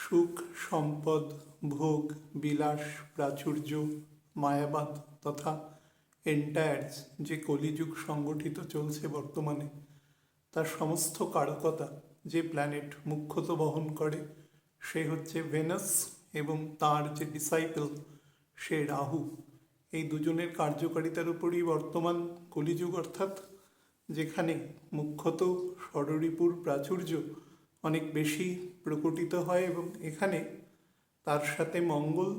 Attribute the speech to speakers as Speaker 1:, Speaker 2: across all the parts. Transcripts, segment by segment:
Speaker 1: সুখ, সম্পদ, ভোগ, বিলাস, প্রাচুর্য, মায়াবাদ তথা এন্টায়ার্স যে কলিযুগ সংগঠিত চলছে বর্তমানে, তার সমস্ত কারকতা যে প্ল্যানেট মুখ্যত বহন করে সে হচ্ছে ভেনাস, এবং তার যে ডিসাইপল সে রাহু। এই দুজনের কার্যকারিতার উপরই বর্তমান কলিযুগ, অর্থাৎ যেখানে মুখ্যত ষড়রিপুর প্রাচুর্য অনেক বেশি প্রকটিত হয়, এবং এখানে তার সাথে মঙ্গল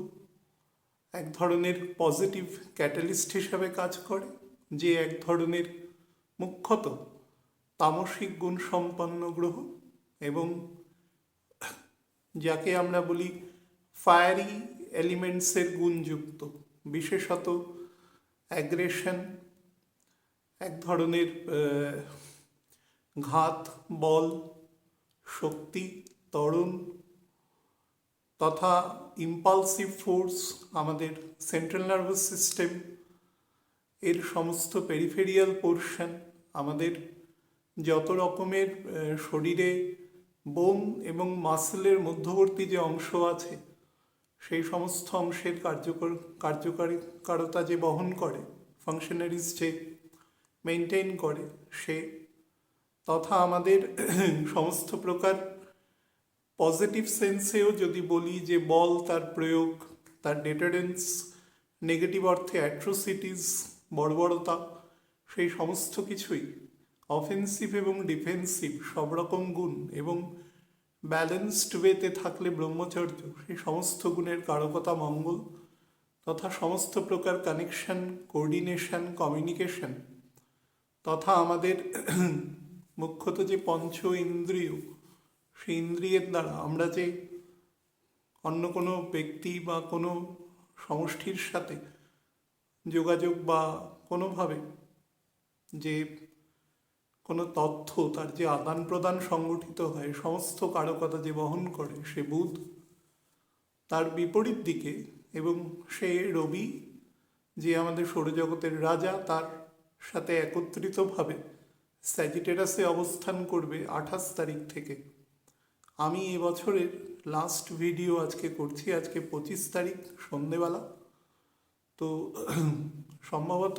Speaker 1: এক ধরনের পজিটিভ ক্যাটালিস্ট হিসাবে কাজ করে, যে এক ধরনের মুখ্যত তামসিক গুণ সম্পন্ন গ্রহ, এবং যাকে আমরা বলি ফায়ারি এলিমেন্টসের গুণযুক্ত, বিশেষত অ্যাগ্রেশন, এক ধরনের ঘাত, বল, শক্তি, ত্বরণ তথা ইম্পালসিভ ফোর্স, আমাদের সেন্ট্রাল নার্ভাস সিস্টেম এর সমস্ত পেরিফেরিয়াল পোর্শন, আমাদের যত রকমের শরীরে বোন এবং মাসেলের যে অংশ আছে সেই সমস্ত অংশের কার্যকারিতা যে বহন করে, ফাংশনারিজ যে মেনটেন করে সে, তথা আমাদের সমস্ত প্রকার পজিটিভ সেন্সেও যদি বলি যে বল, তার প্রয়োগ, তার ডেটারেন্স, নেগেটিভ অর্থে অ্যাট্রোসিটিস, বর্বরতা, সেই সমস্ত কিছুই অফেন্সিভ এবং ডিফেন্সিভ সব রকম গুণ, এবং ব্যালেন্সড ওয়েতে থাকলে ব্রহ্মচর্য, সেই সমস্ত গুণের কারকতা মঙ্গল, তথা সমস্ত প্রকার কানেকশন, কোঅর্ডিনেশন, কমিউনিকেশন, তথা আমাদের মুখ্যত যে পঞ্চ ইন্দ্রিয়, সেই ইন্দ্রিয়ের দ্বারা আমরা যে অন্য কোনো ব্যক্তি বা কোনো সমষ্টির সাথে যোগাযোগ বা কোনোভাবে যে কোনো তথ্য, তার যে আদান প্রদান সংগঠিত হয়, সমস্ত কারকতা যে বহন করে সে বুধ। তার বিপরীত দিকে এবং সে রবি, যে আমাদের সৌরজগতের রাজা, তার সাথে একত্রিতভাবে স্যাজিটেরাসে অবস্থান করবে 28 তারিখ থেকে। আমি এবছরের লাস্ট ভিডিও আজকে করছি, আজকে 25 তারিখ সন্ধেবেলা। তো সম্ভবত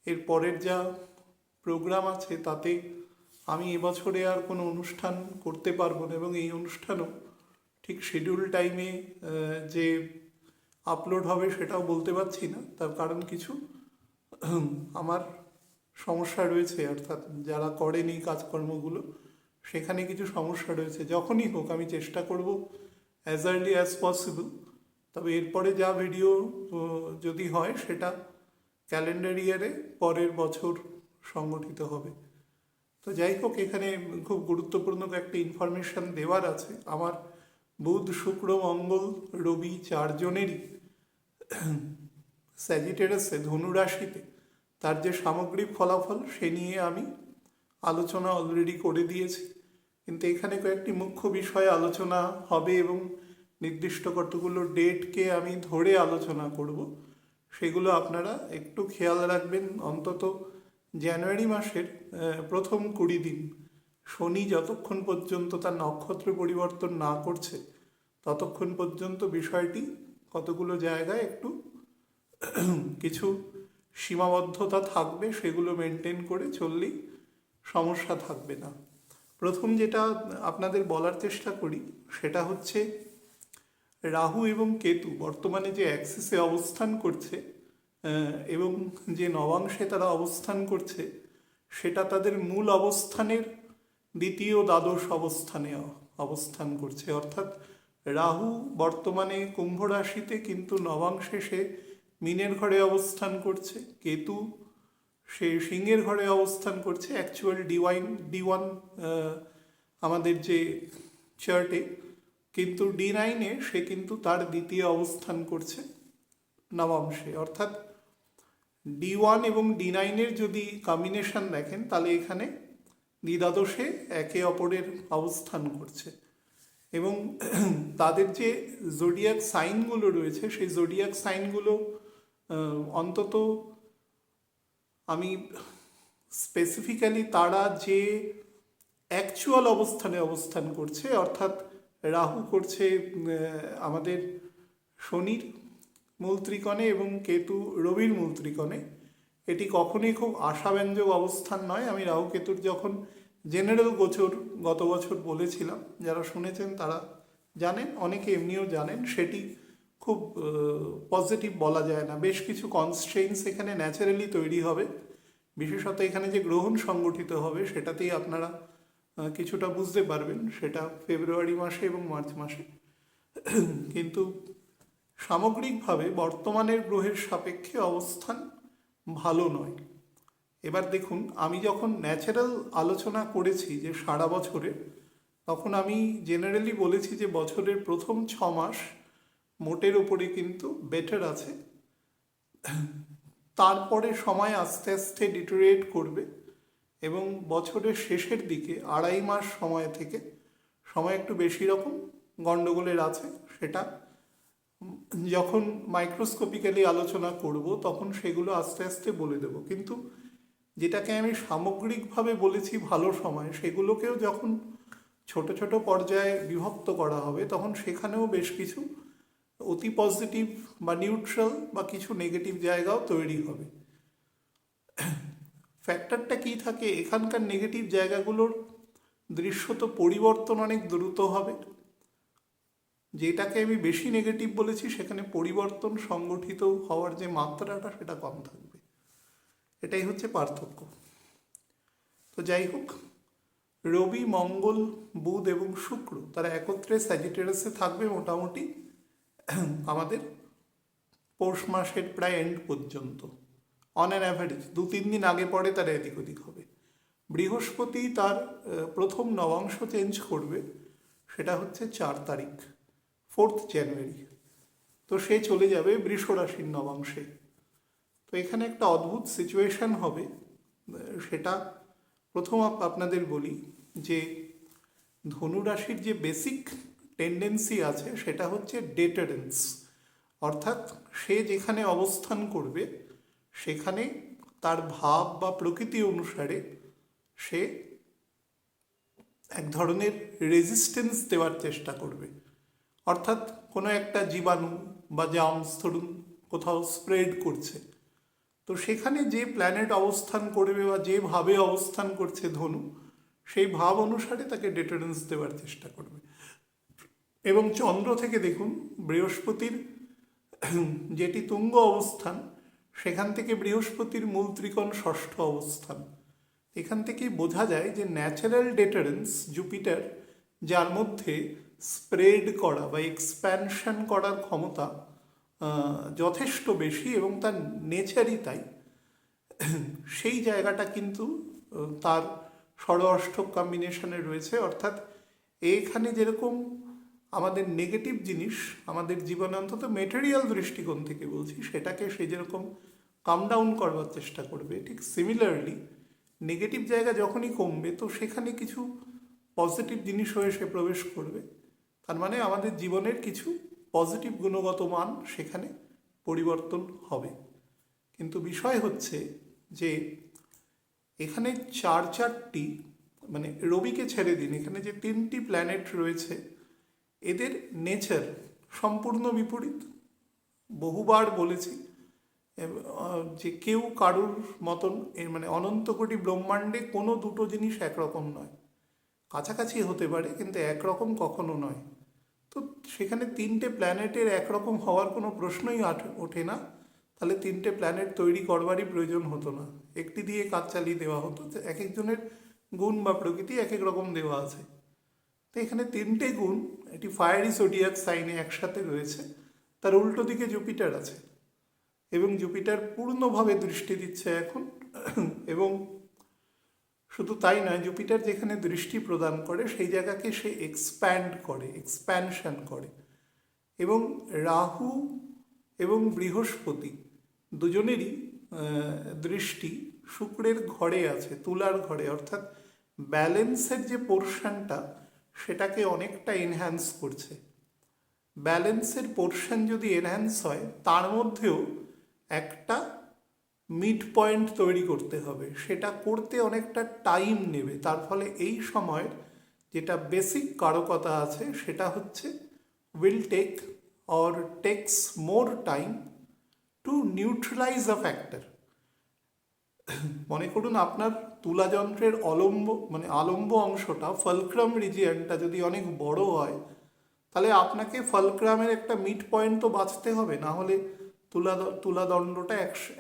Speaker 1: এর পরের যা প্রোগ্রাম আছে তাতে আমি এবছরে আর কোনো অনুষ্ঠান করতে পারবো না, এবং এই অনুষ্ঠানও ঠিক শিডিউল টাইমে যে আপলোড হবে সেটাও বলতে পারছি না, তার কারণ কিছু আমার সমস্যা রয়েছে, অর্থাৎ যারা করেনি কাজকর্মগুলো সেখানে কিছু সমস্যা রয়েছে। যখনই হোক আমি চেষ্টা করব অ্যাজ আর্লি অ্যাজ পসিবল, তবে এরপরে যা ভিডিও যদি হয় সেটা ক্যালেন্ডার ইয়ারে পরের বছর সংগঠিত হবে। তো যাই হোক, এখানে খুব গুরুত্বপূর্ণ একটা ইনফরমেশন দেওয়ার আছে। আমার বুধ, শুক্র, মঙ্গল, রবি চারজনেরই স্যাজিটেরাসে, ধনুরাশিতে তার যে সামগ্রিক ফলাফল সে নিয়ে আমি আলোচনা অলরেডি করে দিয়েছি, কিন্তু এখানে কয়েকটি মুখ্য বিষয়ে আলোচনা হবে, এবং নির্দিষ্ট কতগুলো ডেটকে আমি ধরে আলোচনা করব। সেগুলো আপনারা একটু খেয়াল রাখবেন। অন্তত জানুয়ারি মাসের প্রথম 20 দিন শনি যতক্ষণ পর্যন্ত তার নক্ষত্র পরিবর্তন না করছে ততক্ষণ পর্যন্ত বিষয়টি কতগুলো জায়গায় একটু কিছু সীমাবদ্ধতা থাকবে, সেগুলো মেনটেন করে চললেই সমস্যা থাকবে না। প্রথম যেটা আপনাদের বলার চেষ্টা করি সেটা হচ্ছে রাহু এবং কেতু বর্তমানে যে অ্যাক্সিসে অবস্থান করছে এবং যে নবাংশে তারা অবস্থান করছে সেটা তাদের মূল অবস্থানের দ্বিতীয় দ্বাদশ অবস্থানে অবস্থান করছে, অর্থাৎ রাহু বর্তমানে কুম্ভ রাশিতে, কিন্তু নবাংশে সে মীনের ঘরে অবস্থান করছে। কেতু সে সিংহের ঘরে অবস্থান করছে অ্যাকচুয়াল D1 আমাদের যে চার্টে, কিন্তু D9-এ সে কিন্তু তার দ্বিতীয় অবস্থান করছে নবাংশে, অর্থাৎ D1 এবং D9-এর যদি কম্বিনেশন দেখেন তাহলে এখানে দ্বিদ্বাদশে একে অপরের অবস্থান করছে, এবং তাদের যে জোডিয়াক সাইনগুলো রয়েছে সেই জোডিয়াক সাইনগুলো অন্তত আমি স্পেসিফিক্যালি তারা যে অ্যাকচুয়াল অবস্থানে অবস্থান করছে, অর্থাৎ রাহু করছে আমাদের শনির মূল ত্রিকোণে এবং কেতু রবির মূল ত্রিকোণে। এটি কখনোই খুব আশাব্যঞ্জক অবস্থান নয়। আমি রাহু কেতুর যখন জেনারেল গোচর গত বছর বলেছিলাম, যারা শুনেছেন তারা জানেন, অনেকে এমনিও জানেন, সেটি খুব পজিটিভ বলা যায় না। বেশ কিছু কনস্ট্রেইনস এখানে ন্যাচারালি তৈরি হবে, বিশেষত এখানে যে গ্রহণ সংগঠিত হবে সেটাতেই আপনারা কিছুটা বুঝতে পারবেন, সেটা ফেব্রুয়ারি মাসে এবং মার্চ মাসে। কিন্তু সামগ্রিকভাবে বর্তমানের গ্রহের সাপেক্ষে অবস্থান ভালো নয়। এবার দেখুন, আমি যখন ন্যাচারাল আলোচনা করেছি যে সারা বছরে, তখন আমি জেনারেলি বলেছি যে বছরের প্রথম 6 মাস মোটের ওপরে কিন্তু বেটার আছে, তারপরে সময় আস্তে আস্তে ডিটোরিয়েট করবে এবং বছরের শেষের দিকে 2.5 মাস সময় থেকে সময় একটু বেশি রকম গণ্ডগোলের আছে। সেটা যখন মাইক্রোস্কোপিক্যালি আলোচনা করব তখন সেগুলো আস্তে আস্তে বলে দেব। কিন্তু যেটাকে আমি সামগ্রিকভাবে বলেছি ভালো সময়, সেগুলোকেও যখন ছোট ছোট পর্যায়ে বিভক্ত করা হবে তখন সেখানেও বেশ কিছু অতি পজিটিভ বা নিউট্রাল বা কিছু নেগেটিভ জায়গাও তৈরি হবে। ফ্যাক্টরটা কী থাকে, এখানকার নেগেটিভ জায়গাগুলোর দৃশ্যত পরিবর্তন অনেক দ্রুত হবে। যেটাকে আমি বেশি নেগেটিভ বলেছি সেখানে পরিবর্তন সংগঠিত হওয়ার যে মাত্রাটা সেটা কম থাকবে। এটাই হচ্ছে পার্থক্য। তো যাই হোক, রবি, মঙ্গল, বুধ এবং শুক্র তারা একত্রে স্যাজিটেরাসে থাকবে মোটামুটি আমাদের পৌষ মাসের প্রায় এন্ড পর্যন্ত। অন অ্যান অ্যাভারেজ 2-3 দিন আগে পরে তারা এদিক ওদিক হবে। বৃহস্পতি তার প্রথম নবাংশ চেঞ্জ করবে, সেটা হচ্ছে 4 তারিখ, 4 জানুয়ারি। তো সে চলে যাবে বৃষ রাশির নবাংশে। তো এখানে একটা অদ্ভুত সিচুয়েশন হবে। সেটা প্রথম আপনাদের বলি যে ধনু রাশির যে বেসিক টেন্ডেন্সি আছে সেটা হচ্ছে ডেটারেন্স, অর্থাৎ সে যেখানে অবস্থান করবে সেখানে তার ভাব বা প্রকৃতি অনুসারে সে এক ধরনের রেজিস্ট্যান্স দেওয়ার চেষ্টা করবে। অর্থাৎ কোনো একটা জীবাণু বা জার্মস ধরুন কোথাও স্প্রেড করছে, তো সেখানে যে প্ল্যানেট অবস্থান করবে বা যেভাবে অবস্থান করছে ধনু, সেই ভাব অনুসারে তাকে ডেটারেন্স দেওয়ার চেষ্টা করবে। এবং চন্দ্র থেকে দেখুন, বৃহস্পতির যেটি তুঙ্গ অবস্থান, সেখান থেকে বৃহস্পতির মূল ত্রিকোণ ষষ্ঠ অবস্থান। এখান থেকেই বোঝা যায় যে ন্যাচারাল ডেটারেন্স জুপিটার, যার মধ্যে স্প্রেড করা বা এক্সপ্যানশন করার ক্ষমতা যথেষ্ট বেশি এবং তার নেচারই তাই, সেই জায়গাটা কিন্তু তার ষড়অষ্টক কম্বিনেশনে রয়েছে। অর্থাৎ এখানে যেরকম আমাদের নেগেটিভ জিনিস আমাদের জীবনে, অন্তত মেটেরিয়াল দৃষ্টিকোণ থেকে বলছি, সেটাকে সে যেরকম কাম ডাউন করবার চেষ্টা করবে, ঠিক সিমিলারলি নেগেটিভ জায়গা যখনই কমবে তো সেখানে কিছু পজিটিভ জিনিস হয়ে সে প্রবেশ করবে। তার মানে আমাদের জীবনের কিছু পজিটিভ গুণগত মান সেখানে পরিবর্তন হবে। কিন্তু বিষয় হচ্ছে যে এখানে 4টি মানে রবিকে ছেড়ে দিন, এখানে যে 3টি প্ল্যানেট রয়েছে এদের নেচার সম্পূর্ণ বিপরীত। বহুবার বলেছি যে কেউ কারুর মতন, মানে অনন্ত কোটি ব্রহ্মাণ্ডে কোনো দুটো জিনিস একরকম নয়। কাছাকাছি হতে পারে কিন্তু একরকম কখনো নয়। তো সেখানে 3টে প্ল্যানেটের একরকম হওয়ার কোনো প্রশ্নই ওঠে না। তাহলে 3টে প্ল্যানেট তৈরি করবারই প্রয়োজন হতো না, একটি দিয়ে কাজ চালিয়ে দেওয়া হতো। এক একজনের গুণ বা প্রকৃতি এক এক রকম দেওয়া আছে। তো এখানে 3টে গুণ এটি ফায়ারি জোডিয়াক সাইনে একসাথে রয়েছে। তার উল্টো দিকে জুপিটার আছে এবং জুপিটার পূর্ণভাবে দৃষ্টি দিচ্ছে এখন। এবং শুধু তাই নয়, জুপিটার যেখানে দৃষ্টি প্রদান করে সেই জায়গাকে সে এক্সপ্যানশন করে। এবং রাহু এবং বৃহস্পতি দুজনেরই দৃষ্টি শুক্রের ঘরে আছে, তুলার ঘরে, অর্থাৎ ব্যালেন্সের যে পোর্শনটা সেটাকে অনেকটা এনহ্যান্স করছে। ব্যালেন্সের পোর্শন যদি এনহ্যান্স হয় তার মধ্যেও একটা মিড পয়েন্ট তৈরি করতে হবে, সেটা করতে অনেকটা টাইম নেবে। তার ফলে এই সময়ের যেটা বেসিক কারকতা আছে সেটা হচ্ছে will take or takes more time to neutralise a factor. মনে করুন আপনার তুলাযন্ত্রের আলম্ব অংশটা, ফালক্রাম রিজিয়নটা যদি অনেক বড় হয়, তাহলে আপনাকে ফালক্রামের একটা মিড পয়েন্ট তো বাঁচতে হবে, না হলে তুলাদণ্ডটা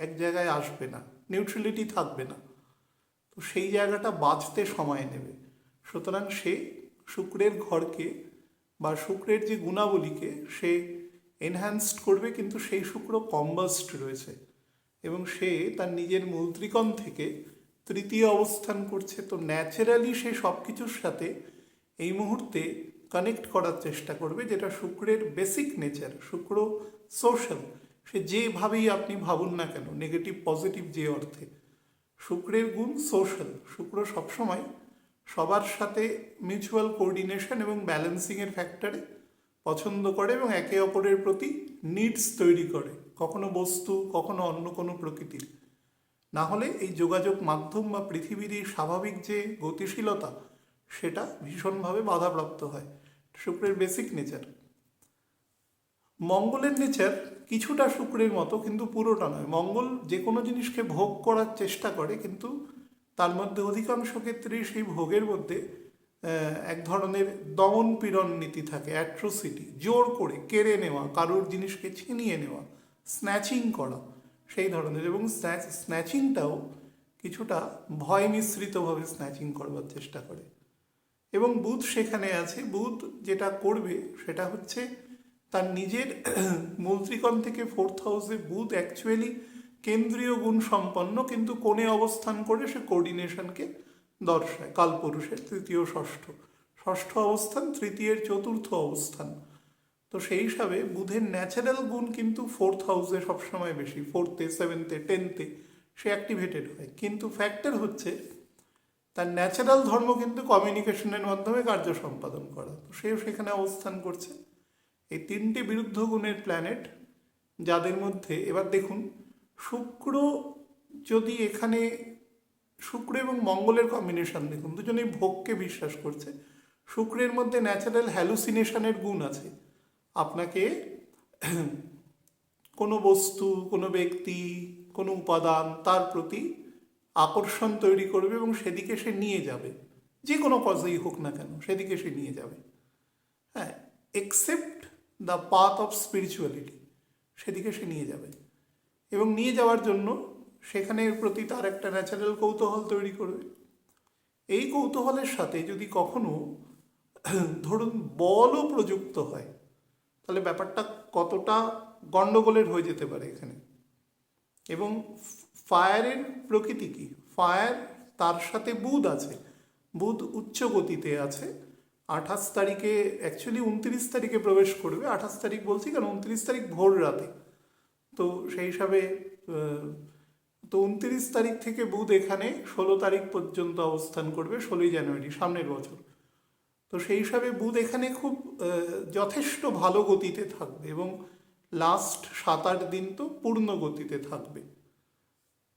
Speaker 1: এক জায়গায় আসবে না, নিউট্রালিটি থাকবে না। তো সেই জায়গাটা বাঁচতে সময় নেবে। সুতরাং সে শুক্রের ঘরকে বা শুক্রের যে গুণাবলীকে সে এনহ্যান্সড করবে, কিন্তু সেই শুক্র কম্বাস্ট রয়েছে এবং সে তার নিজের মূল ত্রিকোণ থেকে তৃতীয় অবস্থান করছে। তো ন্যাচারালি সে সব কিছুর সাথে এই মুহূর্তে কানেক্ট করার চেষ্টা করবে, যেটা শুক্রের বেসিক নেচার। শুক্র সোশ্যাল, সে যেভাবেই আপনি ভাবুন না কেন, নেগেটিভ পজিটিভ যে অর্থে, শুক্রের গুণ সোশ্যাল। শুক্র সবসময় সবার সাথে মিউচুয়াল কোঅর্ডিনেশন এবং ব্যালেন্সিংয়ের ফ্যাক্টরে পছন্দ করে এবং একে অপরের প্রতি নিডস তৈরি করে, কখনো বস্তু, কখনো অন্য কোনো প্রকৃতির। না হলে এই যোগাযোগ মাধ্যম বা পৃথিবীর এই স্বাভাবিক যে গতিশীলতা, সেটা ভীষণভাবে বাধাপ্রাপ্ত হয়। শুক্রের বেসিক নেচার। মঙ্গলের নেচার কিছুটা শুক্রের মতো, কিন্তু পুরোটা নয়। মঙ্গল যে কোনো জিনিসকে ভোগ করার চেষ্টা করে, কিন্তু তার মধ্যে অধিকাংশ ক্ষেত্রেই সেই ভোগের মধ্যে এক ধরনের দমন পীড়ন নীতি থাকে, অ্যাট্রোসিটি, জোর করে কেড়ে নেওয়া, কারোর জিনিসকে ছিনিয়ে নেওয়া, স্ন্যাচিং করা, সেই ধরনের। এবং স্ন্যাচিংটাও কিছুটা ভয় মিশ্রিতভাবে স্ন্যাচিং করবার চেষ্টা করে। এবং বুধ সেখানে আছে। বুধ যেটা করবে সেটা হচ্ছে তার নিজের মূল ত্রিকোণ থেকে 4th হাউসে বুধ অ্যাকচুয়ালি কেন্দ্রীয় গুণ সম্পন্ন, কিন্তু কোণে অবস্থান করে সে কোঅর্ডিনেশনকে দর্শায়। কালপুরুষের তৃতীয় ষষ্ঠ অবস্থান, তৃতীয়ের চতুর্থ অবস্থান। তো সেই হিসাবে বুধের ন্যাচারাল গুণ কিন্তু 4th হাউসে সবসময় বেশি, 4th-এ, 7th-এ, 10th-এ সে অ্যাক্টিভেটেড হয়। কিন্তু ফ্যাক্টর হচ্ছে তার ন্যাচারাল ধর্ম কিন্তু কমিউনিকেশনের মাধ্যমে কার্য সম্পাদন করা। তো সেও সেখানে অবস্থান করছে। এই তিনটে বিরুদ্ধ গুণের প্ল্যানেট, যাদের মধ্যে এবার দেখুন, শুক্র যদি এখানে, শুক্র এবং মঙ্গলের কম্বিনেশন দেখুন, দুজনেই ভোগকে বিশ্বাস করছে। শুক্রের মধ্যে ন্যাচারাল হ্যালুসিনেশনের গুণ আছে। আপনাকে কোনো বস্তু, কোনো ব্যক্তি, কোনো উপাদান তার প্রতি আকর্ষণ তৈরি করবে এবং সেদিকে সে নিয়ে যাবে, যে কোনো কজেই হোক না কেন সেদিকে সে নিয়ে যাবে। হ্যাঁ, except the path of spirituality, সেদিকে সে নিয়ে যাবে। এবং নিয়ে যাওয়ার জন্য সেখানের প্রতি তার একটা ন্যাচারাল কৌতূহল তৈরি করবে। এই কৌতূহলের সাথে যদি কখনো ধরুন বলও প্রযুক্ত হয়, তাহলে ব্যাপারটা কতটা গণ্ডগোলের হয়ে যেতে পারে এখানে। এবং ফায়ারের প্রকৃতি কি? ফায়ার, তার সাথে বুধ আছে, বুধ উচ্চ গতিতে আছে। 28 তারিখে, অ্যাকচুয়ালি 29 তারিখে প্রবেশ করবে। 28 তারিখ বলছি কারণ 29 তারিখ ভোর রাতে। তো সেই হিসাবে তো 29 তারিখ থেকে বুধ এখানে 16 তারিখ পর্যন্ত অবস্থান করবে, 16ই জানুয়ারি সামনের বছর। তো সেই হিসাবে বুধ এখানে খুব যথেষ্ট ভালো গতিতে থাকবে এবং লাস্ট 7-8 দিন তো পূর্ণ গতিতে থাকবে।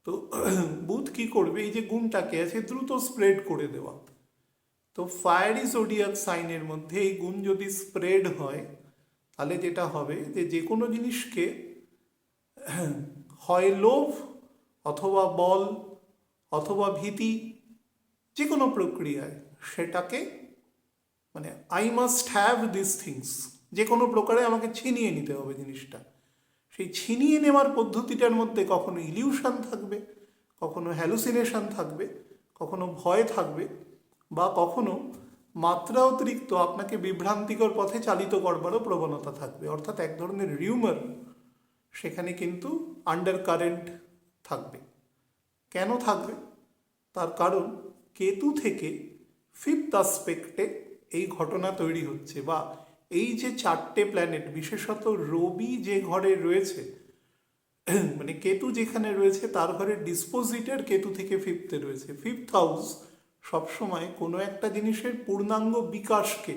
Speaker 1: তো বুধ কি করবে, এই যে গুণটাকে আছে দ্রুত স্প্রেড করে দেওয়া। তো ফায়ারি জোডিয়াক সাইনের মধ্যে এই গুণ যদি স্প্রেড হয়, তাহলে যেটা হবে যে কোনো জিনিসকে হয় লোভ অথবা বল অথবা ভীতি, যে কোনো প্রক্রিয়ায় সেটাকে I must have this things, যে কোনো প্রকারে আমাকে ছিনিয়ে নিতে হবে জিনিসটা। সেই ছিনিয়ে নেওয়ার পদ্ধতিটার মধ্যে কখনো ইলিউশন থাকবে, কখনো হ্যালুসিনেশন থাকবে, কখনো ভয় থাকবে, বা কখনো মাত্রা অতিরিক্ত আপনাকে বিভ্রান্তিকর পথে চালিত করবারও প্রবণতা থাকবে। অর্থাৎ এক ধরনের রিউমার সেখানে কিন্তু আন্ডার কারেন্ট থাকবে। কেন থাকবে? তার কারণ কেতু থেকে 5th আসপেক্টে এই ঘটনা তৈরি হচ্ছে, বা এই যে 4টে প্ল্যানেট, বিশেষত রবি যে ঘরে রয়েছে, কেতু যেখানে রয়েছে তার ঘরের ডিসপোজিটার কেতু থেকে 5th-এ রয়েছে। 5th হাউস সবসময় কোনো একটা জিনিসের পূর্ণাঙ্গ বিকাশকে,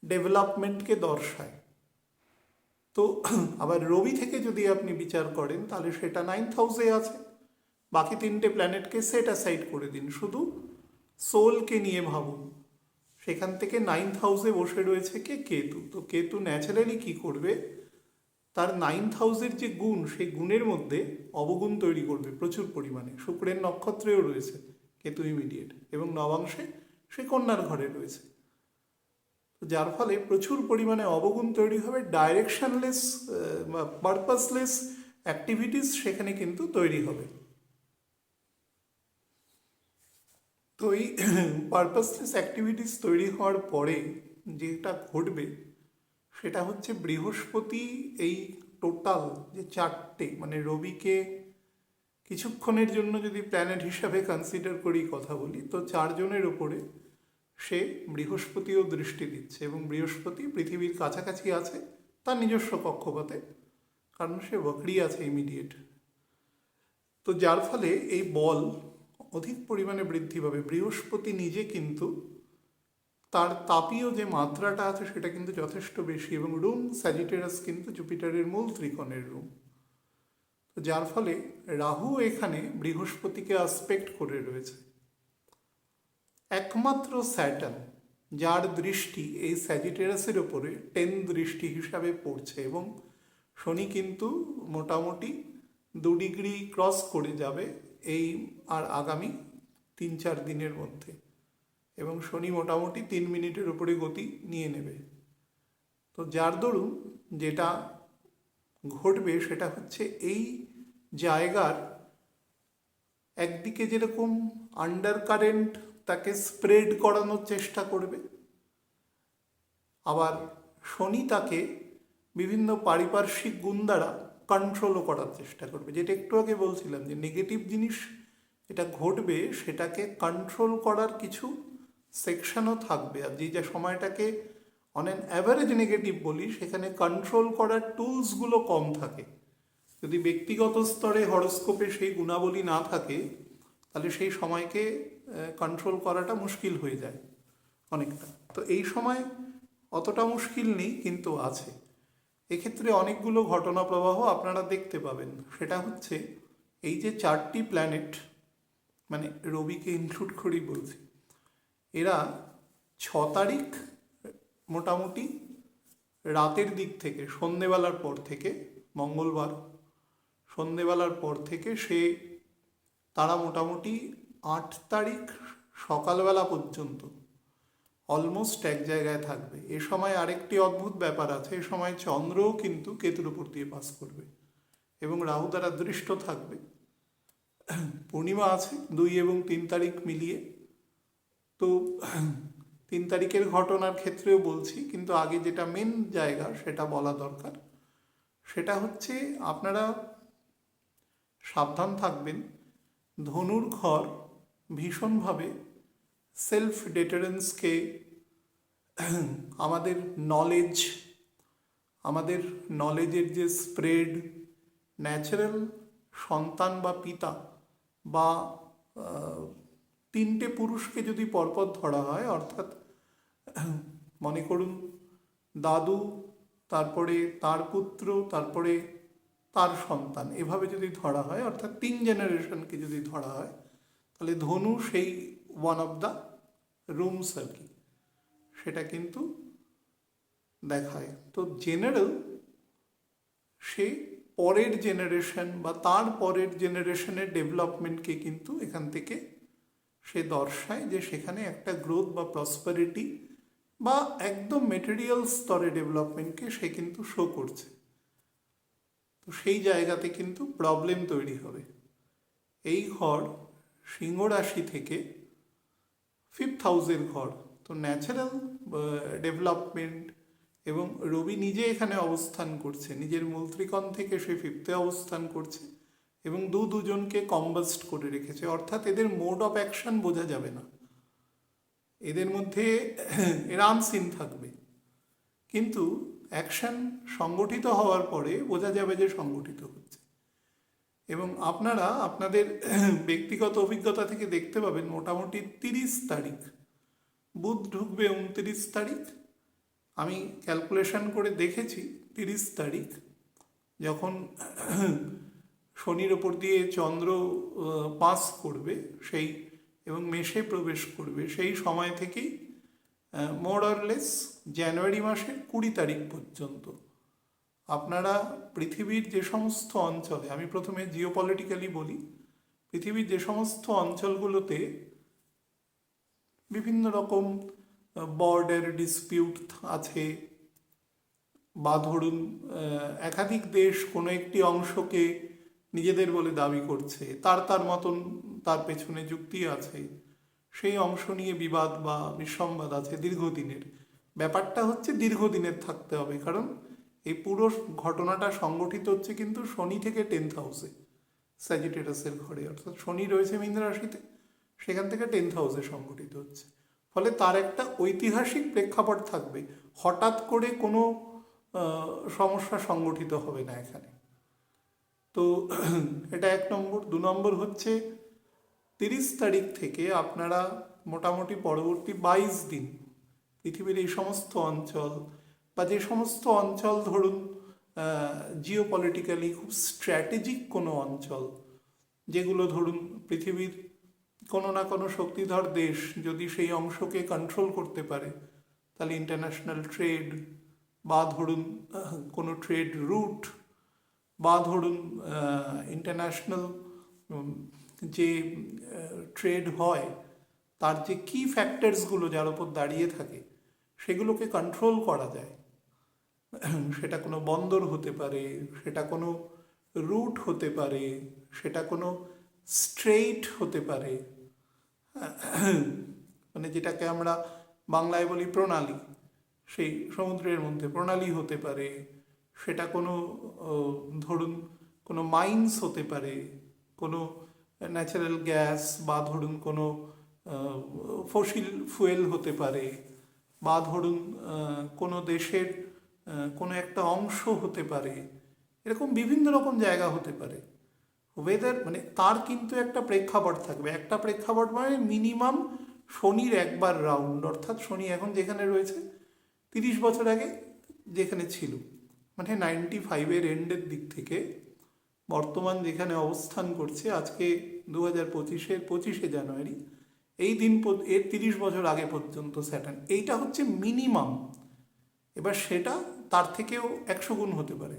Speaker 1: ডেভেলপমেন্টকে দর্শায়। তো আবার রবি থেকে যদি আপনি বিচার করেন, তাহলে সেটা 9th হাউসে আছে। বাকি 3টে প্ল্যানেটকে সেট অ্যাসাইড করে দিন, শুধু সোলকে নিয়ে ভাবুন। সেখান থেকে 9th হাউসে বসে রয়েছে কে? কেতু। তো কেতু ন্যাচারালি কি করবে, তার 9th হাউসের যে গুণ, সেই গুণের মধ্যে অবগুণ তৈরি করবে প্রচুর পরিমাণে। শুক্রের নক্ষত্রেও রয়েছে কেতু ইমিডিয়েট, এবং নবাংশে সে কন্যার ঘরে রয়েছে। তো যার ফলে প্রচুর পরিমাণে অবগুণ তৈরি হবে, ডাইরেকশনলেস বা পারপাসলেস অ্যাক্টিভিটিস সেখানে কিন্তু তৈরি হবে। তো এই পারপাসলেস অ্যাক্টিভিটিস তৈরি হওয়ার পরে যেটা ঘটবে সেটা হচ্ছে বৃহস্পতি এই টোটাল যে 4টে, মানে রবিকে কিছুক্ষণের জন্য যদি প্ল্যানেট হিসাবে কনসিডার করি, কথা বলি, তো 4জনের ওপরে সে বৃহস্পতিও দৃষ্টি দিচ্ছে, এবং বৃহস্পতি পৃথিবীর কাছাকাছি আছে তার নিজস্ব কক্ষপথে, কারণ সে বকরি আছে ইমিডিয়েট। তো যার ফলে এই বল অধিক পরিমাণে বৃদ্ধি পাবে। বৃহস্পতি নিজে কিন্তু তার তাপীয় যে মাত্রাটা আছে সেটা কিন্তু যথেষ্ট বেশি, এবং রুম স্যাজিটেরাস কিন্তু জুপিটারের মূল ত্রিকোণের রুম। তো যার ফলে রাহু এখানে বৃহস্পতিকে আসপেক্ট করে রয়েছে। একমাত্র স্যাটার্ন, যার দৃষ্টি এই স্যাজিটেরাসের ওপরে 10 দৃষ্টি হিসাবে পড়ছে, এবং শনি কিন্তু মোটামুটি 2 ডিগ্রি ক্রস করে যাবে এই আর আগামী 3-4 দিনের মধ্যে, এবং শনি মোটামুটি 3 মিনিটের উপরে গতি নিয়ে নেবে। তো যার দরুন যেটা ঘটবে সেটা হচ্ছে এই জায়গার একদিকে যেরকম আন্ডার কারেন্ট তাকে স্প্রেড করানোর চেষ্টা করবে, আবার শনি তাকে বিভিন্ন পারিপার্শ্বিক গুণ দ্বারা কন্ট্রোলও করার চেষ্টা করবে। যেটা একটু আগে বলছিলাম যে নেগেটিভ জিনিস এটা ঘটবে, সেটাকে কন্ট্রোল করার কিছু সেকশনও থাকবে, আর যে সময়টাকে অন অ্যান অ্যাভারেজ নেগেটিভ বলি, সেখানে কন্ট্রোল করার টুলসগুলো কম থাকে। যদি ব্যক্তিগত স্তরে হরস্কোপে সেই গুণাবলী না থাকে, তাহলে সেই সময়কে কন্ট্রোল করাটা মুশকিল হয়ে যায় অনেকটা। তো এই সময় অতটা মুশকিল নেই, কিন্তু আছে। এক্ষেত্রে অনেকগুলো ঘটনা প্রবাহ আপনারা দেখতে পাবেন। সেটা হচ্ছে এই যে 4টি প্ল্যানেট, মানে রবিকে ইনক্লুড করেই বলছি, এরা 6 তারিখ মোটামুটি রাতের দিক থেকে, সন্ধেবেলার পর থেকে, মঙ্গলবার সন্ধেবেলার পর থেকে তারা মোটামুটি 8 তারিখ সকালবেলা পর্যন্ত অলমোস্ট এক জায়গায় থাকবে। এ সময় আরেকটি অদ্ভুত ব্যাপার আছে, এ সময় চন্দ্রও কিন্তু কেতুর উপর দিয়ে পাস করবে, এবং রাহু দ্বারা দৃষ্ট থাকবে। পূর্ণিমা আছে 2 এবং 3 তারিখ মিলিয়ে। তো 3 তারিখের ঘটনার ক্ষেত্রেও বলছি, কিন্তু আগে যেটা মেন জায়গা সেটা বলা দরকার। সেটা হচ্ছে আপনারা সাবধান থাকবেন, ধনুর ঘর ভীষণভাবে সেলফ ডেটারেন্সকে, আমাদের নলেজের যে স্প্রেড, ন্যাচারাল সন্তান বা পিতা বা 3টে পুরুষকে যদি পরপর ধরা হয়, অর্থাৎ মনে করুন দাদু, তারপরে তার পুত্র, তারপরে তার সন্তান, এভাবে যদি ধরা হয়, অর্থাৎ 3 জেনারেশনকে যদি ধরা হয়, তাহলে ধনু সেই ওয়ান অফ দ্য রুমস আর কি, সেটা কিন্তু দেখায়। তো জেনারেল সে পরের জেনারেশন বা তার পরের জেনারেশনের ডেভেলপমেন্টকে কিন্তু এখান থেকে সে দর্শায়, যে সেখানে একটা গ্রোথ বা প্রসপারিটি বা একদম মেটেরিয়াল স্তরে ডেভেলপমেন্টকে সে কিন্তু শো করছে। তো সেই জায়গাতে কিন্তু প্রবলেম তৈরি হবে। এই ঘর সিংহ রাশি থেকে 5th হাউসের ঘর, তো ন্যাচারাল ডেভেলপমেন্ট, এবং রবি নিজে এখানে অবস্থান করছে, নিজের মূল ত্রিকোণ থেকে সে 5th অবস্থান করছে, এবং দুজনকে কম্বাস্ট করে রেখেছে, অর্থাৎ এদের মোড অফ অ্যাকশন বোঝা যাবে না, এদের মধ্যে এরা আনসিন থাকবে, কিন্তু অ্যাকশন সংগঠিত হওয়ার পরে বোঝা যাবে যে সংগঠিত হচ্ছে। এবং আপনারা আপনাদের ব্যক্তিগত অভিজ্ঞতা থেকে দেখতে পাবেন, মোটামুটি 30 তারিখ বুধ ঢুকবে, 29 তারিখ, আমি ক্যালকুলেশন করে দেখেছি 30 তারিখ যখন শনির ওপর দিয়ে চন্দ্র পাস করবে, সেই এবং মেষে প্রবেশ করবে, সেই সময় থেকেই মোর অরলেস জানুয়ারি মাসের 20 তারিখ পর্যন্ত আপনারা পৃথিবীর যে সমস্ত অঞ্চলে, আমি প্রথমে জিওপলিটিক্যালি বলি, পৃথিবীর যে সমস্ত অঞ্চলগুলোতে বিভিন্ন রকম বর্ডার ডিসপিউট আছে, বা ধরুন একাধিক দেশ কোনো একটি অংশকে নিজেদের বলে দাবি করছে, তার তার মতন তার পেছনে যুক্তি আছে, সেই অংশ নিয়ে বিবাদ বা বিসম্বাদ আছে দীর্ঘদিনের। ব্যাপারটা হচ্ছে দীর্ঘদিনের থাকতে হবে, কারণ এই পুরো ঘটনাটা সংগঠিত হচ্ছে কিন্তু শনি থেকে 10th হাউসে, স্যাজিটেরাসের ঘরে, অর্থাৎ শনি রয়েছে মীন রাশিতে, সেখান থেকে 10th হাউসে সংগঠিত হচ্ছে। ফলে তার একটা ঐতিহাসিক প্রেক্ষাপট থাকবে, হঠাৎ করে কোনো সমস্যা সংগঠিত হবে না এখানে। তো এটা 1 নম্বর। 2 নম্বর হচ্ছে 30 তারিখ থেকে আপনারা মোটামুটি পরবর্তী 22 দিন পৃথিবীর এই সমস্ত অঞ্চল, বা যে সমস্ত অঞ্চল ধরুন জিওপলিটিক্যালি খুব স্ট্র্যাটেজিক কোনো অঞ্চল, যেগুলো ধরুন পৃথিবীর কোনো না কোনো শক্তিধর দেশ যদি সেই অংশকে কন্ট্রোল করতে পারে, তাহলে ইন্টারন্যাশনাল ট্রেড, বা ধরুন কোনো ট্রেড রুট, বা ধরুন ইন্টারন্যাশনাল যে ট্রেড হয় তার যে কি ফ্যাক্টরসগুলো যার উপর দাঁড়িয়ে থাকে সেগুলোকে কন্ট্রোল করা যায়। সেটা কোনো বন্দর হতে পারে, সেটা কোনো রুট হতে পারে, সেটা কোনো স্ট্রেইট হতে পারে, মানে যেটাকে আমরা বাংলায় বলি প্রণালী, সেই সমুদ্রের মধ্যে প্রণালী হতে পারে, সেটা কোনো ধরুন কোনো মাইন্স হতে পারে, কোনো ন্যাচারাল গ্যাস, বা ধরুন কোনো ফসিল ফুয়েল হতে পারে, বা ধরুন কোনো দেশের কোনো একটা অংশ হতে পারে, এরকম বিভিন্ন রকম জায়গা হতে পারে। ওয়েদার মানে তার কিন্তু একটা প্রেক্ষাপট থাকবে, একটা প্রেক্ষাপট মানে মিনিমাম শনির একবার রাউন্ড, অর্থাৎ শনি এখন যেখানে রয়েছে 30 বছর আগে যেখানে ছিল, মানে 95-এর এন্ডের দিক থেকে বর্তমান যেখানে অবস্থান করছে আজকে 2025-এর 25শে জানুয়ারি, এই দিন এর 30 বছর আগে পর্যন্ত স্যাটার্ন, এইটা হচ্ছে মিনিমাম। এবার সেটা তার থেকেও 100 গুণ হতে পারে,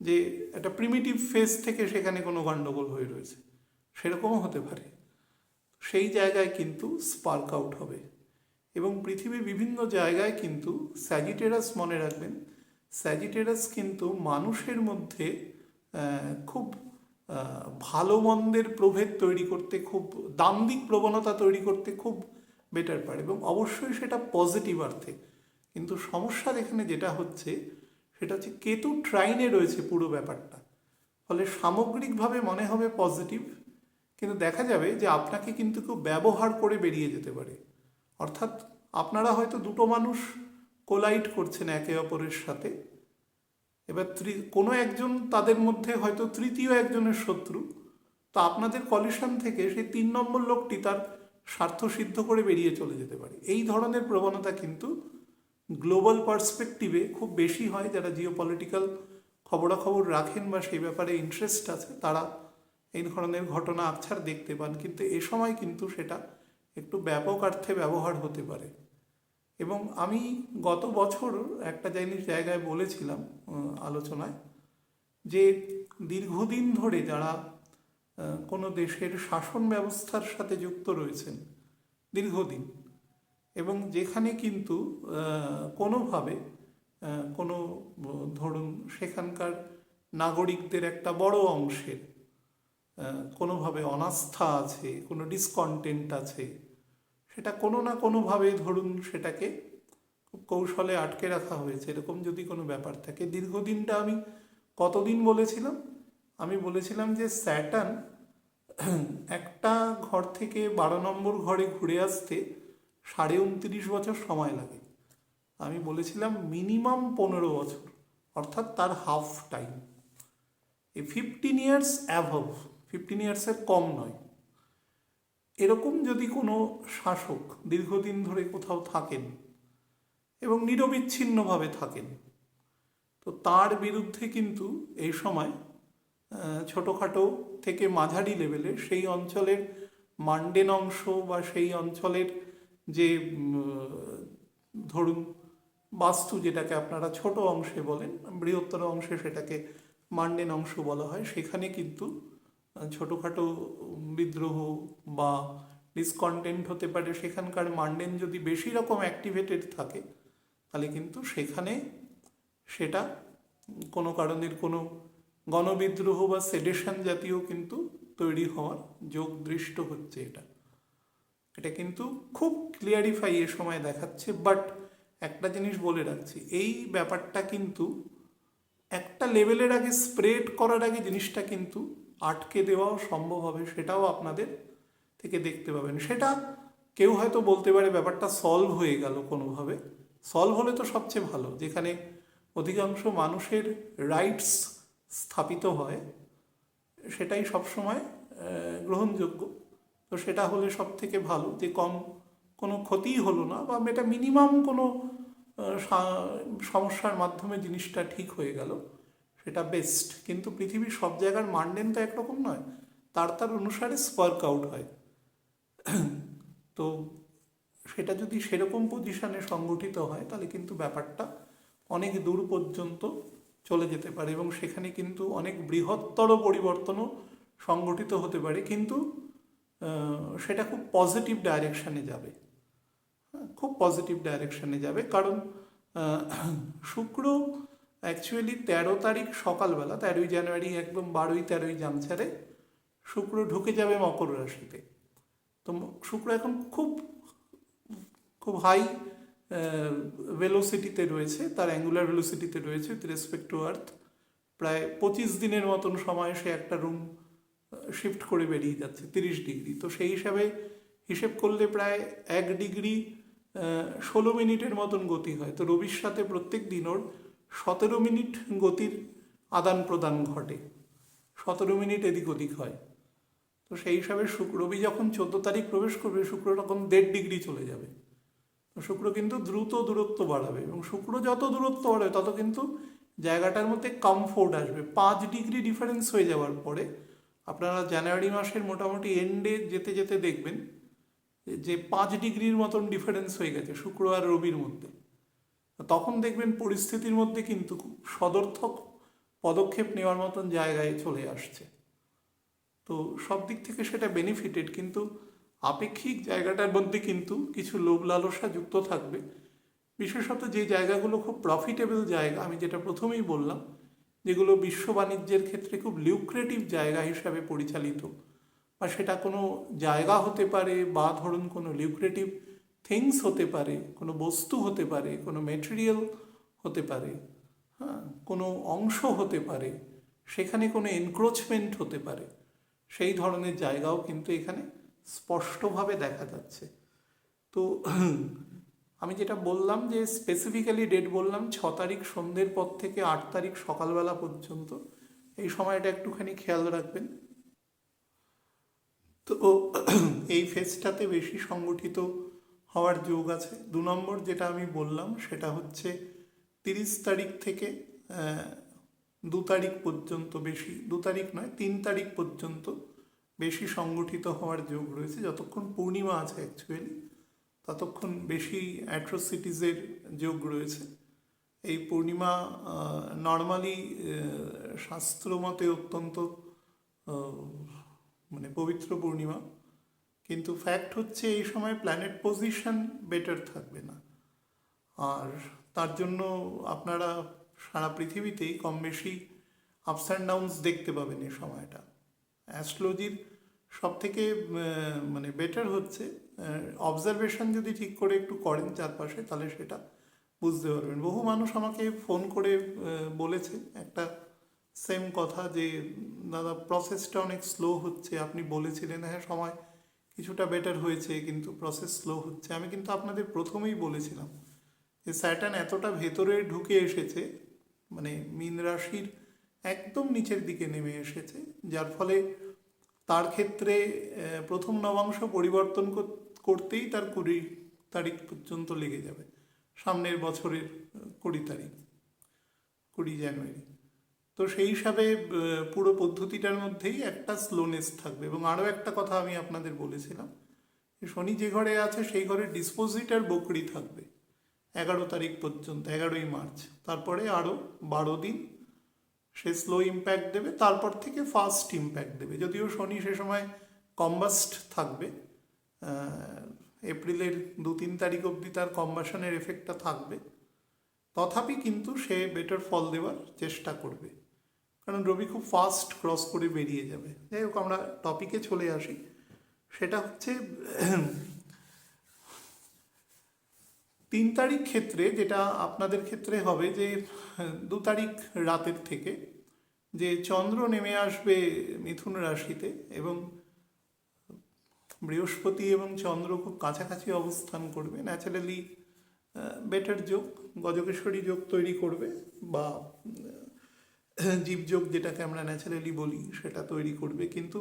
Speaker 1: যে একটা প্রিমিটিভ ফেজ থেকে সেখানে কোনো গণ্ডগোল হয়ে রয়েছে, সেরকমও হতে পারে। সেই জায়গায় কিন্তু স্পার্ক আউট হবে। এবং পৃথিবীর বিভিন্ন জায়গায় কিন্তু স্যাজিটেরাস, মনে রাখবেন, স্যাজিটেরাস কিন্তু মানুষের মধ্যে খুব ভালো মন্দের প্রভেদ তৈরি করতে, খুব দাম্ভিক প্রবণতা তৈরি করতে খুব বেটার পারে, এবং অবশ্যই সেটা পজিটিভ অর্থে। কিন্তু সমস্যা এখানে যেটা হচ্ছে সেটা হচ্ছে কেতু ট্রাইনে রয়েছে পুরো ব্যাপারটা, ফলে সামগ্রিকভাবে মনে হবে পজিটিভ, কিন্তু দেখা যাবে যে আপনাকে কিন্তু কেউ ব্যবহার করে বেরিয়ে যেতে পারে। অর্থাৎ আপনারা হয়তো দুটো মানুষ কোলাইড করছেন একে অপরের সাথে, এবার কোনো একজন তাদের মধ্যে হয়তো তৃতীয় একজনের শত্রু, তো আপনাদের কলিশন থেকে সেই 3 নম্বর লোকটি তার স্বার্থ সিদ্ধ করে বেরিয়ে চলে যেতে পারে। এই ধরনের প্রবণতা কিন্তু গ্লোবাল পার্সপেক্টিভে খুব বেশি হয়। যারা জিওপলিটিক্যাল খবরাখবর রাখেন বা সেই ব্যাপারে ইন্টারেস্ট আছে, তারা এই ধরনের ঘটনা আকছার দেখতে পান, কিন্তু এ সময় কিন্তু সেটা একটু ব্যাপক অর্থে ব্যবহার হতে পারে। এবং আমি গত বছর একটা জায়গায় বলেছিলাম আলোচনায়, যে দীর্ঘদিন ধরে যারা কোনো দেশের শাসন ব্যবস্থার সাথে যুক্ত রয়েছেন দীর্ঘদিন, এবং যেখানে কিন্তু কোনোভাবে কোনো ধরুন সেখানকার নাগরিকদের একটা বড় অংশের কোনোভাবে অনাস্থা আছে, কোনো ডিসকন্টেন্ট আছে, সেটা কোনো না কোনোভাবে ধরুন সেটাকে খুব কৌশলে আটকে রাখা হয়েছে, এরকম যদি কোনো ব্যাপার থাকে। দীর্ঘদিনটা আমি কতদিন বলেছিলাম? আমি বলেছিলাম যে স্যাটার্ন একটা ঘর থেকে 12 নম্বর ঘরে ঘুরে আসতে 29.5 বছর সময় লাগে। আমি বলেছিলাম মিনিমাম 15 বছর, অর্থাৎ তার হাফ টাইম। এই 15 ইয়ার্স অ্যাভভ, 15 ইয়ার্সের কম নয়। এরকম যদি কোনো শাসক দীর্ঘদিন ধরে কোথাও থাকেন এবং নিরবিচ্ছিন্নভাবে থাকেন, তো তার বিরুদ্ধে কিন্তু এই সময় ছোটোখাটো থেকে মাঝারি লেভেলে সেই অঞ্চলের মান্ডেন অংশ বা সেই অঞ্চলের যে ধরুন বাস্তু যেটাকে আপনারা ছোট অংশে বলেন, বৃহত্তর অংশে সেটাকে মান্ডেন অংশ বলা হয়, সেখানে কিন্তু ছোটোখাটো বিদ্রোহ বা ডিসকন্টেন্ট হতে পারে। সেখানকার মান্ডেন যদি বেশি রকম অ্যাক্টিভেটেড থাকে তাহলে কিন্তু সেখানে সেটা কোনো কারণের কোনো গণবিদ্রোহ বা সেডেশন জাতীয় কিন্তু তৈরি হওয়ার যোগ দৃষ্ট হচ্ছে। এটা কিন্তু খুব ক্লিয়ারিফাই এ সময় দেখাচ্ছে। বাট একটা জিনিস বলে রাখছি, এই ব্যাপারটা কিন্তু একটা লেভেলের আগে স্প্রেড করার আগে জিনিসটা কিন্তু আটকে দেওয়াও সম্ভব হবে, সেটাও আপনাদের থেকে দেখতে পাবেন। সেটা কেউ হয়তো বলতে পারে ব্যাপারটা সলভ হয়ে গেল কোনোভাবে। সলভ হলে তো সবচেয়ে ভালো, যেখানে অধিকাংশ মানুষের রাইটস স্থাপিত হয় সেটাই সবসময় গ্রহণযোগ্য। তো সেটা হলে সব থেকে ভালো, যে কোনো ক্ষতিই হলো না বা এটা মিনিমাম কোনো সমস্যার মাধ্যমে জিনিসটা ঠিক হয়ে গেল, সেটা বেস্ট। কিন্তু পৃথিবীর সব জায়গার মানডেন তো একরকম নয়, তার অনুসারে স্পার্ক আউট হয়। তো সেটা যদি সেরকম পজিশনে সংগঠিত হয় তাহলে কিন্তু ব্যাপারটা অনেক দূর পর্যন্ত চলে যেতে পারে এবং সেখানে কিন্তু অনেক বৃহত্তর পরিবর্তনও সংগঠিত হতে পারে, কিন্তু সেটা খুব পজিটিভ ডাইরেকশানে যাবে, খুব পজিটিভ ডাইরেকশানে যাবে। কারণ শুক্র অ্যাকচুয়ালি 13 তারিখ সকালবেলা, 13ই জানুয়ারি একদম 12-13 জামছারে শুক্র ঢুকে যাবে মকর রাশিতে। তো শুক্র এখন খুব খুব হাই ভেলোসিটিতে রয়েছে, তার অ্যাঙ্গুলার ভেলোসিটিতে রয়েছে উইথ রেসপেক্ট টু আর্থ। প্রায় 25 দিনের মতন সময় সে একটা রুম শিফট করে বেরিয়ে যাচ্ছে 30 ডিগ্রি। তো সেই হিসেব করলে প্রায় 1 ডিগ্রি 16 মিনিটের মতন গতি হয়। তো রবির সাথে প্রত্যেক দিন ওর 17 মিনিট গতির আদান প্রদান ঘটে, 17 মিনিট এদিক ওদিক হয়। তো সেই হিসাবে রবি যখন 14 তারিখ প্রবেশ করবে, শুক্র তখন 1.5 ডিগ্রি চলে যাবে। তো শুক্র কিন্তু দ্রুত দূরত্ব বাড়াবে এবং শুক্র যত দূরত্ব বাড়বে তত কিন্তু জায়গাটার মধ্যে কমফোর্ট আসবে। 5 ডিগ্রি ডিফারেন্স হয়ে যাওয়ার পরে আপনারা জানুয়ারি মাসের মোটামুটি এন্ডে যেতে যেতে দেখবেন যে 5 ডিগ্রির মতন ডিফারেন্স হয়ে গেছে শুক্র আর রবির মধ্যে। তখন দেখবেন পরিস্থিতির মধ্যে কিন্তু সদর্থক পদক্ষেপ নেওয়ার মতন জায়গায় চলে আসছে। তো সব দিক থেকে সেটা বেনিফিটেড, কিন্তু আপেক্ষিক জায়গাটার মধ্যে কিন্তু কিছু লোভ লালসা যুক্ত থাকবে। বিশেষত যে জায়গাগুলো খুব প্রফিটেবল জায়গা, আমি যেটা প্রথমেই বললাম, যেগুলো বিশ্ব বাণিজ্যের ক্ষেত্রে খুব লিউক্রেটিভ জায়গা হিসাবে পরিচালিত, বা সেটা কোনো জায়গা হতে পারে বা ধরুন কোনো লিউক্রেটিভ থিংস হতে পারে, কোনো বস্তু হতে পারে, কোনো মেটেরিয়াল হতে পারে, হ্যাঁ, কোনো অংশ হতে পারে, সেখানে কোনো এনক্রোচমেন্ট হতে পারে, সেই ধরনের জায়গাও কিন্তু এখানে স্পষ্টভাবে দেখা যাচ্ছে। তো আমি যেটা বললাম যে স্পেসিফিক্যালি ডেট বললাম 6 তারিখ সন্ধ্যের পর থেকে 8 তারিখ সকালবেলা পর্যন্ত, এই সময়টা একটুখানি খেয়াল রাখবেন। তো এই ফেজটাতে বেশি সংগঠিত হওয়ার যোগ আছে। 2 নম্বর যেটা আমি বললাম সেটা হচ্ছে 30 তারিখ থেকে 2 তারিখ পর্যন্ত বেশি, 2 তারিখ নয় 3 তারিখ পর্যন্ত বেশি সংগঠিত হওয়ার যোগ রয়েছে। যতক্ষণ পূর্ণিমা আছে অ্যাকচুয়ালি ততক্ষণ বেশি অ্যাট্রোসিটিসের যোগ রয়েছে। এই পূর্ণিমা নর্মালি শাস্ত্রমতে অত্যন্ত মানে পবিত্র পূর্ণিমা, কিন্তু ফ্যাক্ট হচ্ছে এই সময় প্ল্যানেট পজিশন বেটার থাকবে না। আর তার জন্য আপনারা সারা পৃথিবীতেই কম বেশি আপস অ্যান্ড ডাউনস দেখতে পাবেন এই সময়টা। অ্যাস্ট্রোলজির সব থেকে মানে বেটার হচ্ছে অবজারভেশন যদি ঠিক করে একটু করেন চারপাশে, তাহলে সেটা বুঝতে পারবেন। বহু মানুষ আমাকে ফোন করে বলেছে একটা সেম কথা, যে দাদা প্রসেসটা অনেক স্লো হচ্ছে, আপনি বলেছিলেন হ্যাঁ সময় কিছুটা বেটার হয়েছে কিন্তু প্রসেস স্লো হচ্ছে। আমি কিন্তু আপনাদের প্রথমেই বলেছিলাম যে স্যাটার্ন এতটা ভেতরে ঢুকে এসেছে, মানে মীন রাশির একদম নিচের দিকে নেমে এসেছে, যার ফলে তার ক্ষেত্রে প্রথম নবাংশ পরিবর্তন করতেই তার 20 তারিখ পর্যন্ত লেগে যাবে, সামনের বছরের 20 তারিখ 20 জানুয়ারি। তো সেই হিসাবে পুরো পদ্ধতিটার মধ্যেই একটা স্লোনেস থাকবে। এবং আরও একটা কথা আমি আপনাদের বলেছিলাম, শনি যে ঘরে আছে সেই ঘরে ডিসপোজিটার বকরি থাকবে, 11 তারিখ পর্যন্ত, 11ই মার্চ। তারপরে আরও 12 দিন সে স্লো ইম্প্যাক্ট দেবে, তারপর থেকে ফাস্ট ইম্প্যাক্ট দেবে। যদিও শনি সে সময় কম্বাস্ট থাকবে, এপ্রিলের 2-3 তারিখ অবধি তার কম্বাশনের এফেক্টটা থাকবে, তথাপি কিন্তু সে বেটার ফল দেওয়ার চেষ্টা করবে, কারণ রবি খুব ফাস্ট ক্রস করে বেরিয়ে যাবে। যাই হোক, আমরা টপিকে চলে আসি। সেটা হচ্ছে 3 তারিখ ক্ষেত্রে, যেটা আপনাদের ক্ষেত্রে হবে যে 2 তারিখ রাতের থেকে যে চন্দ্র নেমে আসবে মিথুন রাশিতে, এবং বৃহস্পতি এবং চন্দ্র খুব কাছাকাছি অবস্থান করবে, ন্যাচারালি বেটার যোগ, গজকেশ্বরী যোগ তৈরি করবে, বা জীবযোগ যেটাকে আমরা ন্যাচারালি বলি সেটা তৈরি করবে। কিন্তু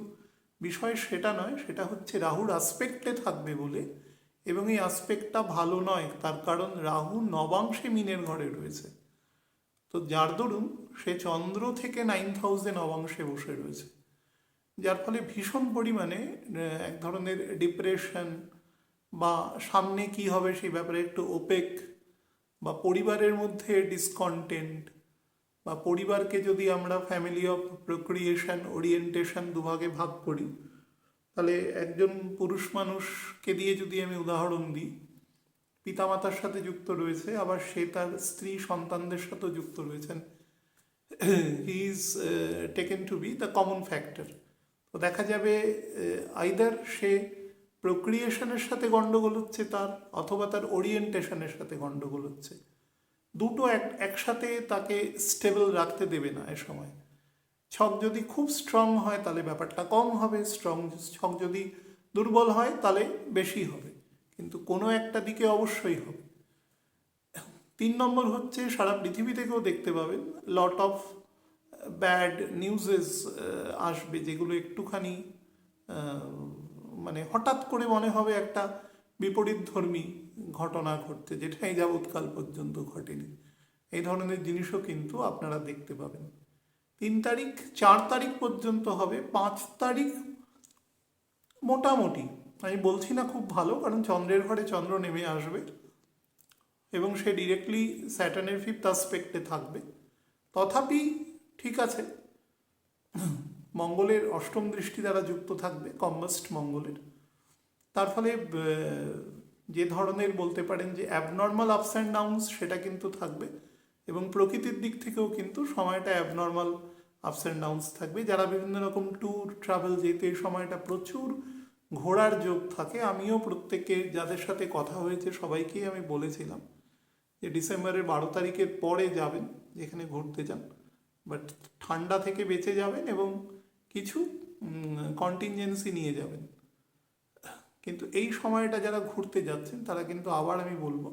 Speaker 1: বিষয় সেটা নয়, সেটা হচ্ছে রাহুর আসপেক্টে থাকবে বলে, এবং এই আসপেক্টটা ভালো নয়, তার কারণ রাহু নবাংশে মিনের ঘরে রয়েছে। তো যার দরুন সে চন্দ্র থেকে 9th হাউসে নবাংশে বসে রয়েছে, যার ফলে ভীষণ পরিমাণে এক ধরনের ডিপ্রেশন, বা সামনে কি হবে সেই ব্যাপারে একটু ওপেক, বা পরিবারের মধ্যে ডিসকন্টেন্ট, বা পরিবারকে যদি আমরা ফ্যামিলি অফ প্রোক্রিয়েশন ওরিয়েন্টেশন দুভাগে ভাগ করি, তাহলে একজন পুরুষ মানুষকে দিয়ে যদি আমি উদাহরণ দিই, পিতামাতার সাথে যুক্ত রয়েছে, আবার সে তার স্ত্রী সন্তানদের সাথেও যুক্ত রয়েছেন, he is taken to B the common factor. তো দেখা যাবে আইদার সে প্রোক্রিয়েশনের সাথে গণ্ডগোল হচ্ছে তার, অথবা তার ওরিয়েন্টেশনের সাথে গণ্ডগোল হচ্ছে। দুটো একসাথে তাকে স্টেবল রাখতে দেবে না এ সময়। ছক যদি খুব স্ট্রং হয় তাহলে ব্যাপারটা কম হবে, ছক যদি দুর্বল হয় তাহলে বেশি হবে, কিন্তু কোনো একটা দিকে অবশ্যই হবে। 3 নম্বর হচ্ছে, সারা পৃথিবী থেকেও দেখতে পাবেন লট অফ ব্যাড নিউজেস আসবে, যেগুলো একটুখানি মানে হঠাৎ করে মনে হবে একটা বিপরীতধর্মী ঘটনা ঘটছে, যেটা এই যাবৎকাল পর্যন্ত ঘটেনি। এই ধরনের জিনিসও কিন্তু আপনারা দেখতে পাবেন। 3 তারিখ 4 তারিখ পর্যন্ত হবে। 5 তারিখ মোটামুটি, আমি বলছি না খুব ভালো, কারণ চন্দ্রের ঘরে চন্দ্র নেমে আসবে এবং সে ডিরেক্টলি স্যাটার্নের 5th আসপেক্টে থাকবে, তথাপি ঠিক আছে। মঙ্গলের 8ম দৃষ্টি দ্বারা যুক্ত থাকবে, কম্বাস্ট মঙ্গলের, তার ফলে যে ধরনের বলতে পারেন যে অ্যাবনর্মাল আপস অ্যান্ড ডাউনস সেটা কিন্তু থাকবে, এবং প্রকৃতির দিক থেকেও কিন্তু সময়টা অ্যাবনর্মাল আপস অ্যান্ড ডাউনস থাকবে। যারা বিভিন্ন রকম ট্যুর ট্রাভেল, যেহেতু এই সময়টা প্রচুর ঘোরার যোগ থাকে, আমিও প্রত্যেকে যাদের সাথে কথা হয়েছে সবাইকেই আমি বলেছিলাম যে ডিসেম্বরের 12 তারিখের পরে যাবেন যেখানে ঘুরতে যান, বাট ঠান্ডা থেকে বেঁচে যাবেন এবং কিছু কন্টিনজেন্সি নিয়ে যাবেন। কিন্তু এই সময়টা যারা ঘুরতে যাচ্ছেন তারা কিন্তু, আবার আমি বলবো,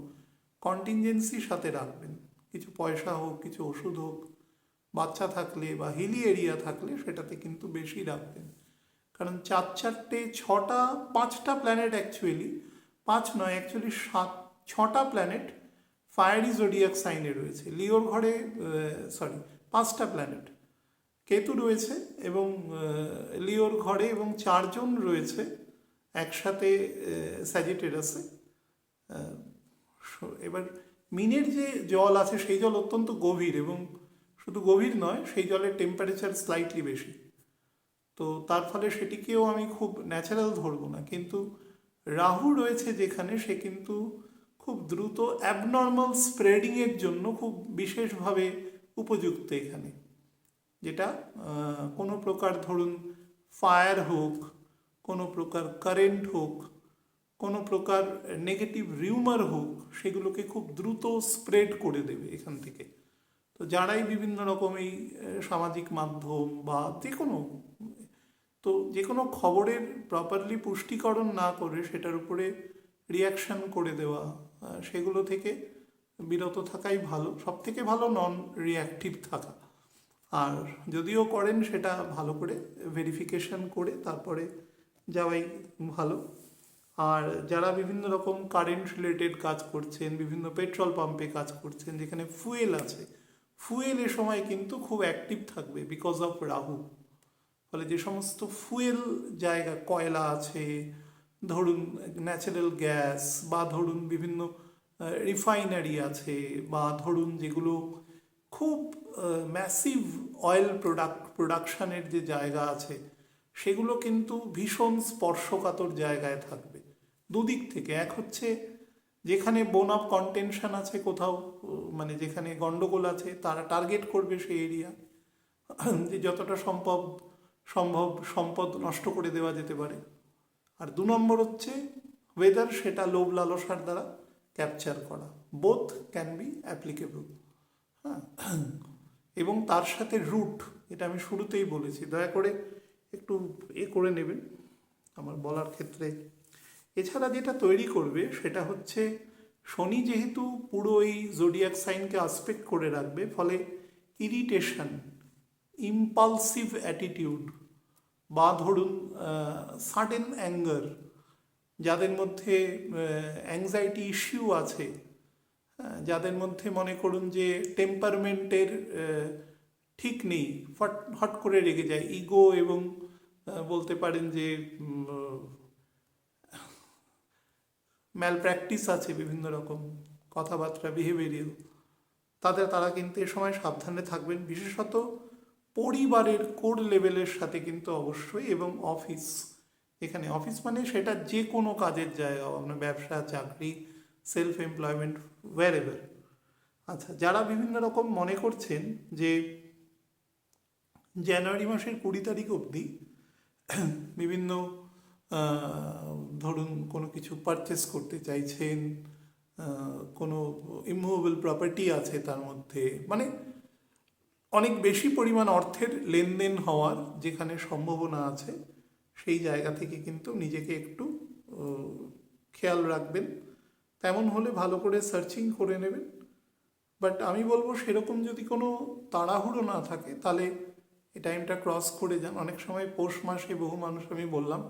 Speaker 1: কন্টিনজেন্সির সাথে রাখবেন, কিছু পয়সা হোক, কিছু ওষুধ হোক, বাচ্চা থাকলে বা হিলি এরিয়া থাকলে সেটাতে কিন্তু বেশি রাখবেন। কারণ 5টা প্ল্যানেট, অ্যাকচুয়ালি 5 নয়, অ্যাকচুয়ালি 6টা প্ল্যানেট ফায়ারি জোডিয়াক সাইনে রয়েছে। লিওর ঘরে 5টা প্ল্যানেট, কেতু রয়েছে এবং লিওর ঘরে, এবং 4 জন রয়েছে একসাথে স্যাজিটেরাসে। এবার মিনের যে জল আছে সেই জল অত্যন্ত গভীর, এবং শুধু গভীর নয়, সেই জলের টেম্পারেচার স্লাইটলি বেশি। তো তার ফলে সেটিকেও আমি খুব ন্যাচারাল ধরবো না, কিন্তু রাহু রয়েছে যেখানে, সে কিন্তু খুব দ্রুত অ্যাবনর্মাল স্প্রেডিংয়ের জন্য খুব বিশেষভাবে উপযুক্ত এখানে, যেটা কোনো প্রকার ধরুন ফায়ার হোক, কোনো প্রকার কারেন্ট হোক, কোনো প্রকার নেগেটিভ রিউমার হোক, সেগুলোকে খুব দ্রুত স্প্রেড করে দেবে এখান থেকে। তো যারাই বিভিন্ন রকম এই সামাজিক মাধ্যম বা যে কোনো খবরের প্রপারলি পুষ্টিকরণ না করে সেটার উপরে রিয়াকশান করে দেওয়া, সেগুলো থেকে বিরত থাকাই ভালো। সব থেকে ভালো নন রিয়াক্টিভ থাকা, আর যদিও করেন সেটা ভালো করে ভেরিফিকেশন করে তারপরে যাওয়াই ভালো। আর যারা বিভিন্ন রকম কারেন্ট রিলেটেড কাজ করছেন, বিভিন্ন পেট্রোল পাম্পে কাজ করছেন যেখানে ফুয়েল আছে, ফুয়েল এ সময় কিন্তু খুব অ্যাক্টিভ থাকবে বিকজ অফ রাহু। ফলে যে সমস্ত ফুয়েল জায়গা, কয়লা আছে, ধরুন ন্যাচারাল গ্যাস, বা ধরুন বিভিন্ন রিফাইনারি আছে, বা ধরুন যেগুলো খুব ম্যাসিভ অয়েল প্রোডাকশানের যে জায়গা আছে, সেগুলো কিন্তু ভীষণ স্পর্শকাতর জায়গায় থাকবে দুদিক থেকে। এক হচ্ছে যেখানে বোন অফ কন্টেনশন আছে কোথাও, মানে যেখানে গন্ডগোল আছে, তারা টার্গেট করবে সেই এরিয়া, যে যতটা সম্ভব সম্পদ নষ্ট করে দেওয়া যেতে পারে। আর 2 নম্বর হচ্ছে ওয়েদার, সেটা লোভ লালসার দ্বারা ক্যাপচার করা। Both can be applicable. হ্যাঁ, এবং তার সাথে রুট, এটা আমি শুরুতেই বলেছি, দয়া করে একটু করে নেবেন আমার বলার ক্ষেত্রে। এছাড়া যেটা তৈরি করবে সেটা হচ্ছে শনি যেহেতু পুরো এই জোডিয়াক সাইনকে আসপেক্ট করে রাখবে, ফলে ইরিটেশন, ইম্পালসিভ অ্যাটিটিউড, বা ধরুন সাডেন অ্যাঙ্গার, যাদের মধ্যে অ্যাংজাইটি ইস্যু আছে, যাদের মধ্যে মনে করুন যে টেম্পারমেন্টের ঠিক নেই, হট করে রেগে যায়, ইগো এবং বলতে পারেন যে ম্যাল প্র্যাকটিস আছে বিভিন্ন রকম কথাবার্তা, বিহেভিয়ারিয়াল, তারা কিন্তু এ সময় সাবধানে থাকবেন। বিশেষত পরিবারের কোর লেভেলের সাথে কিন্তু অবশ্যই, এবং অফিস, এখানে অফিস মানে সেটা যে কোনো কাজের জায়গা, আপনার ব্যবসা, চাকরি, সেলফ এমপ্লয়মেন্ট, ওয়্যারএভার। আচ্ছা, যারা বিভিন্ন রকম মনে করছেন যে জানুয়ারি মাসের 20 তারিখ অবধি বিভিন্ন ধরুন কোনো কিছু পারচেস করতে চাইছেন, কোনো ইমুভেবল প্রপার্টি আছে তার মধ্যে, মানে অনেক বেশি পরিমাণ অর্থের লেনদেন হওয়ার যেখানে সম্ভাবনা আছে, সেই জায়গা থেকে কিন্তু নিজেকে একটু খেয়াল রাখবেন। তেমন হলে ভালো করে সার্চিং করে নেবেন। বাট আমি বলবো সেরকম যদি কোনো তাড়াহুড়ো না থাকে, তাহলে এই টাইমটা ক্রস করে যান। অনেক সময় পৌষ মাসে বহু মানুষ, আমি বললাম,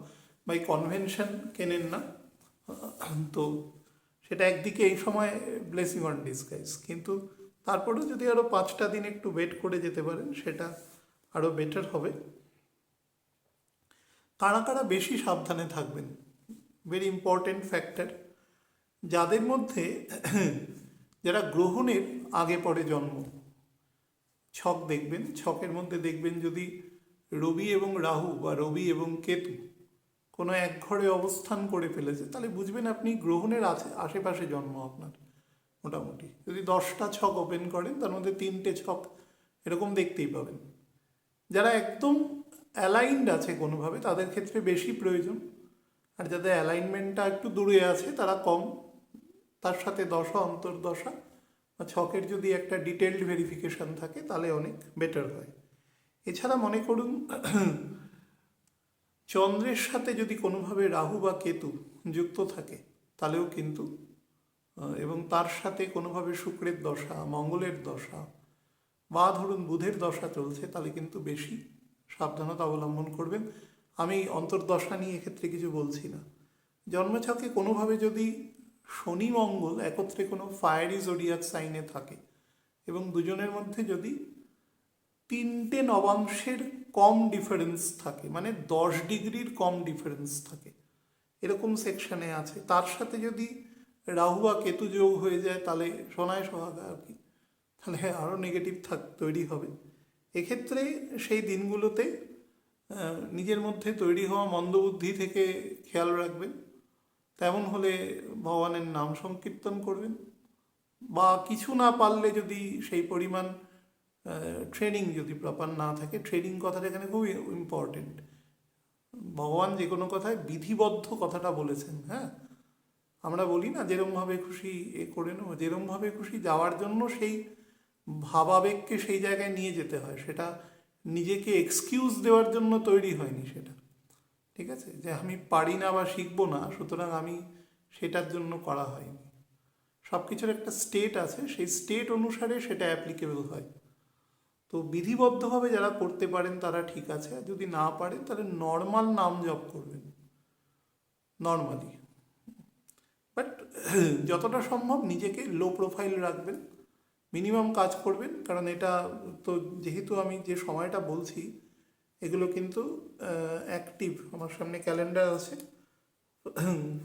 Speaker 1: বাই কনভেনশন কেনেন না, তো সেটা একদিকে এই সময় ব্লেসিং অন ডিসগাইজ, কিন্তু তারপরেও যদি আরও 5টা দিন একটু ওয়েট করে যেতে পারেন, সেটা আরও বেটার হবে। কারা কারা বেশি সাবধানে থাকবেন, ভেরি ইম্পর্টেন্ট ফ্যাক্টর, যাদের মধ্যে যারা গ্রহণের আগে পরে জন্ম, ছক দেখবেন, ছকের মধ্যে দেখবেন যদি রবি এবং রাহু বা রবি এবং কেতু কোনো এক ঘরে অবস্থান করে ফেলেছে, তাহলে বুঝবেন আপনি গ্রহণের আশেপাশে জন্ম আপনার। মোটামুটি যদি 10টা ছক ওপেন করেন, তার মধ্যে 3টে ছক এরকম দেখতেই পাবেন। যারা একদম অ্যালাইনড আছে কোনোভাবে, তাদের ক্ষেত্রে বেশি প্রয়োজন, আর যাদের অ্যালাইনমেন্টটা একটু দূরে আছে তারা কম। তার সাথে দশা, অন্তর্দশা বা ছকের যদি একটা ডিটেলড ভেরিফিকেশন থাকে, তাহলে অনেক বেটার হয়। এছাড়া মনে করুন চন্দ্রের সাথে যদি কোনোভাবে রাহু বা কেতু যুক্ত থাকে, তাহলেও কিন্তু, এবং তার সাথে কোনোভাবে শুক্রের দশা, মঙ্গলের দশা, বা ধরুন বুধের দশা চলছে, তাহলে কিন্তু বেশি সাবধানতা অবলম্বন করবেন। আমি অন্তর্দশা নিয়ে এক্ষেত্রে কিছু বলছি না। জন্মছকে কোনোভাবে যদি শনি মঙ্গল একত্রে কোনো ফায়ারি জোডিয়াক সাইনে থাকে, এবং দুজনের মধ্যে যদি 3টে নবাংশের কম ডিফারেন্স থাকে, মানে 10 ডিগ্রির কম ডিফারেন্স থাকে, এরকম সেকশনে আছে, তার সাথে যদি রাহু বা কেতু যোগ হয়ে যায়, তাহলে সোনায় সোহাগা আর কি, তাহলে আরও নেগেটিভ তৈরি হবে। এক্ষেত্রে সেই দিনগুলোতে নিজের মধ্যে তৈরি হওয়া মন্দবুদ্ধি থেকে খেয়াল রাখবেন। তেমন হলে ভগবানের নাম সংকীর্তন করবেন, বা কিছু না পারলে যদি সেই পরিমাণ ট্রেনিং যদি প্রপার না থাকে, ট্রেনিং কথাটা এখানে খুব ইম্পর্টেন্ট। ভগবান যে কোনো কথায় বিধিবদ্ধ কথাটা বলেছেন। হ্যাঁ, আমরা বলি না যেরমভাবে খুশি করে নেবো, যেরমভাবে খুশি যাওয়ার জন্য সেই ভাবাবেগকে সেই জায়গায় নিয়ে যেতে হয়, সেটা নিজেকে এক্সকিউজ দেওয়ার জন্য তৈরি হয়নি সেটা। ঠিক আছে, যে আমি পারি না বা শিখবো না, সুতরাং আমি সেটার জন্য করা হয়নি। সব কিছুর একটা স্টেট আছে, সেই স্টেট অনুসারে সেটা অ্যাপ্লিকেবল হয়। তো বিধিবদ্ধভাবে যারা করতে পারেন তারা ঠিক আছে, আর যদি না পারেন তাহলে নর্মাল নাম জপ করবেন, নর্মালি। বাট যতটা সম্ভব নিজেকে লো প্রোফাইল রাখবেন, মিনিমাম কাজ করবেন, কারণ এটা তো যেহেতু আমি যে সময়টা বলছি, এগুলো কিন্তু অ্যাক্টিভ। আমার সামনে ক্যালেন্ডার আছে,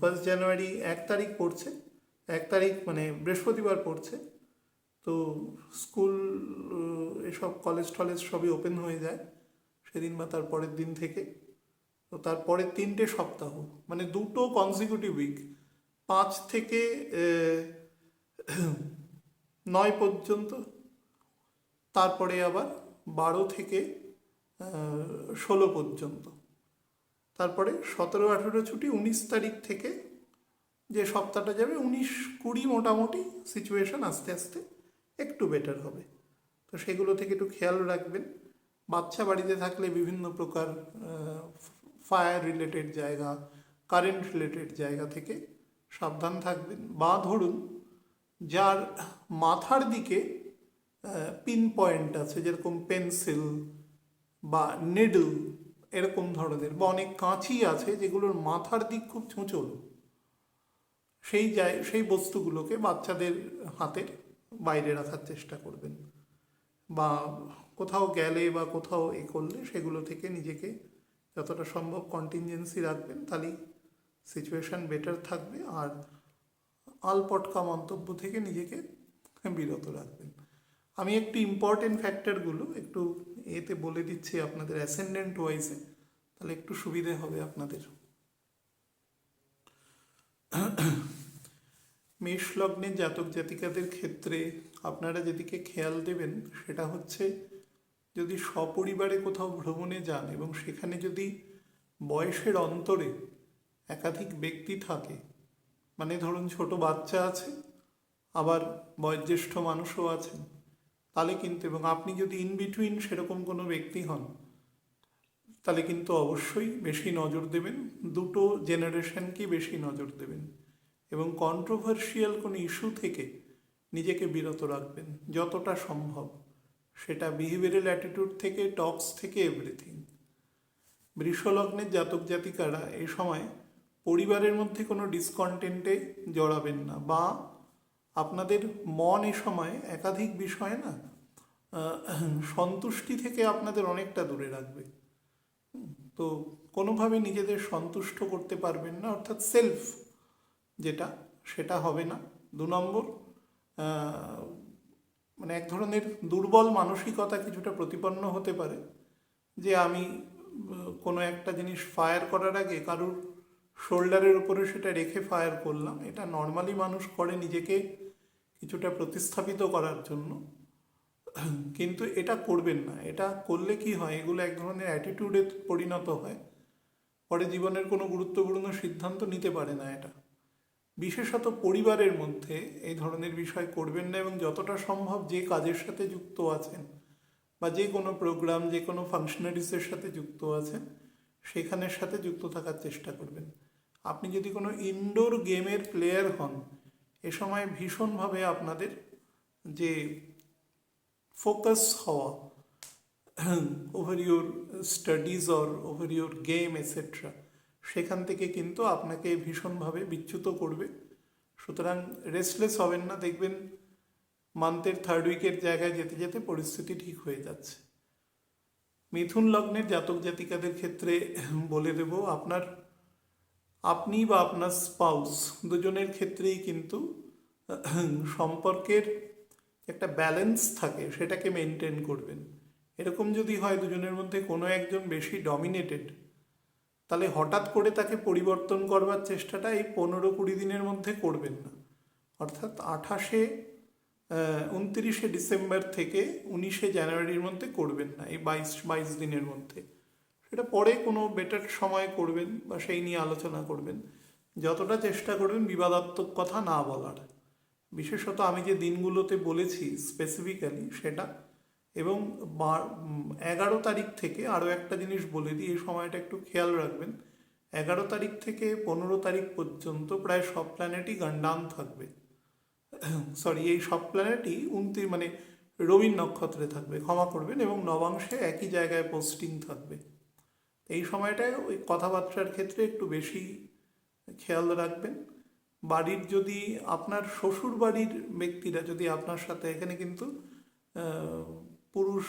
Speaker 1: 1 জানুয়ারি 1 তারিখ পড়ছে, 1 তারিখ মানে বৃহস্পতিবার পড়ছে, তো স্কুল এসব কলেজ টলেজ সবই ওপেন হয়ে যায় সেদিন বা তার পরের দিন থেকে। তো তারপরে 3টে সপ্তাহ মানে 2টো কনজিকিউটিভ উইক, 5 থেকে 9 পর্যন্ত, তারপরে আবার 12 থেকে 16 পর্যন্ত, তারপরে 17-18 ছুটি। 19 তারিখ থেকে যে সপ্তাহটা যাবে 19-20 মোটামুটি সিচুয়েশন আস্তে আস্তে একটু বেটার হবে। তো সেগুলো থেকে একটু খেয়াল রাখবেন। বাচ্চা বাড়িতে থাকলে বিভিন্ন প্রকার ফায়ার রিলেটেড জায়গা, কারেন্ট রিলেটেড জায়গা থেকে সাবধান থাকবেন। বা ধরুন যার মাথার দিকে পিন পয়েন্ট আছে, যেরকম পেন্সিল বা নিডল এরকম ধরনের, বা অনেক কাঁচি আছে যেগুলোর মাথার দিক খুব ছুঁচলো, সেই বস্তুগুলোকে বাচ্চাদের হাতের বাইরে রাখার চেষ্টা করবেন। বা কোথাও গেলে বা কোথাও করলে সেগুলো থেকে নিজেকে যতটা সম্ভব কন্টিনজেন্সি রাখবেন, তাহলেই সিচুয়েশান বেটার থাকবে। আর আলপটকা মন্তব্য থেকে নিজেকে বিরত রাখবেন। আমি একটু ইম্পর্টেন্ট ফ্যাক্টরগুলো একটু এতে বলে দিচ্ছি আপনাদের অ্যাসেন্ডেন্ট ওয়াইজে, তাহলে একটু সুবিধে হবে আপনাদের। মেষ লগ্নের জাতক জাতিকাদের ক্ষেত্রে আপনারা যেদিকে খেয়াল দেবেন সেটা হচ্ছে, যদি সপরিবারে কোথাও ভ্রমণে যান এবং সেখানে যদি বয়সের অন্তরে একাধিক ব্যক্তি থাকে, মানে ধরুন ছোট বাচ্চা আছে, আবার বয়োজ্যেষ্ঠ মানুষও আছেন, তাহলে কিন্তু, এবং আপনি যদি ইন বিটুইন সেরকম কোনো ব্যক্তি হন, তাহলে কিন্তু অবশ্যই বেশি নজর দেবেন, দুটো জেনারেশনকেই বেশি নজর দেবেন। এবং কন্ট্রোভার্সিয়াল কোনো ইস্যু থেকে নিজেকে বিরত রাখবেন যতটা সম্ভব, সেটা বিহেভিয়ারাল অ্যাটিটিউড থেকে, টক্স থেকে, এভরিথিং। বৃষলগ্নের জাতক জাতিকারা এই সময় পরিবারের মধ্যে কোনো ডিসকন্টেন্টে জড়াবেন না, বা আপনাদের মন এ সময় একাধিক বিষয় না সন্তুষ্টি থেকে আপনাদের অনেকটা দূরে রাখবে। তো কোনোভাবে নিজেদের সন্তুষ্ট করতে পারবেন না, অর্থাৎ সেলফ যেটা, সেটা হবে না। 2 নম্বর, মানে এক ধরনের দুর্বল মানসিকতা কিছুটা প্রতিপন্ন হতে পারে, যে আমি কোনো একটা জিনিস ফায়ার করার আগে কারুর শোল্ডারের উপরে সেটা রেখে ফায়ার করলাম। এটা নর্মালি মানুষ করে নিজেকে কিছুটা প্রতিস্থাপিত করার জন্য, কিন্তু এটা করবেন না। এটা করলে কি হয়, এগুলো এক ধরনের অ্যাটিটিউডে পরিণত হয়, পরে জীবনের কোনো গুরুত্বপূর্ণ সিদ্ধান্ত নিতে পারে না এটা। বিশেষত পরিবারের মধ্যে এই ধরনের বিষয় করবেন না, এবং যতটা সম্ভব যে কাজের সাথে যুক্ত আছেন বা যে কোনো প্রোগ্রাম, যে কোনো ফাংশনারিজের সাথে যুক্ত আছেন, সেখানের সাথে যুক্ত থাকার চেষ্টা করবেন। আপনি যদি কোনো ইনডোর গেমের প্লেয়ার হন, এ সময় ভীষণভাবে আপনাদের যে ফোকাস হওয়া over your studies or over your game etcetera, সেখান থেকে কিন্তু আপনাকে ভীষণভাবে বিচ্যুত করবে। সুতরাং রেস্টলেস হবেন না, দেখবেন মান্থের 3rd উইকের জায়গায় যেতে যেতে পরিস্থিতি ঠিক হয়ে যাচ্ছে। মিথুন লগ্নের জাতক জাতিকাদের ক্ষেত্রে বলে দেব, আপনি বা আপনার স্পাউস দুজনের ক্ষেত্রেই কিন্তু সম্পর্কের একটা ব্যালেন্স থাকে, সেটাকে মেনটেন করবেন। এরকম যদি হয় দুজনের মধ্যে কোনো একজন বেশি ডমিনেটেড, তাহলে হঠাৎ করে তাকে পরিবর্তন করবার চেষ্টাটা এই 15-20 দিনের মধ্যে করবেন না। অর্থাৎ 29শে ডিসেম্বর থেকে 19শে জানুয়ারির মধ্যে করবেন না, এই 22 দিনের মধ্যে। সেটা পরে কোনো বেটার সময় করবেন বা সেই নিয়ে আলোচনা করবেন। যতটা চেষ্টা করবেন বিবাদাত্মক কথা না বলার, বিশেষত আমি যে দিনগুলোতে বলেছি স্পেসিফিক্যালি সেটা। এবং 11 তারিখ থেকে আরও একটা জিনিস বলে দিই, এই সময়টা একটু খেয়াল রাখবেন। 11 তারিখ থেকে 15 তারিখ পর্যন্ত প্রায় সব প্ল্যানেটই গণ্ডান থাকবে। এই সব প্ল্যানেটই মানে রবির নক্ষত্রে থাকবে, ক্ষমা করবেন, এবং নবাংশে একই জায়গায় পোস্টিং থাকবে। এই সময়টায় ওই কথাবার্তার ক্ষেত্রে একটু বেশি খেয়াল রাখবেন। বাড়ির যদি আপনার শ্বশুর বাড়ির ব্যক্তিরা যদি আপনার সাথে, এখানে কিন্তু পুরুষ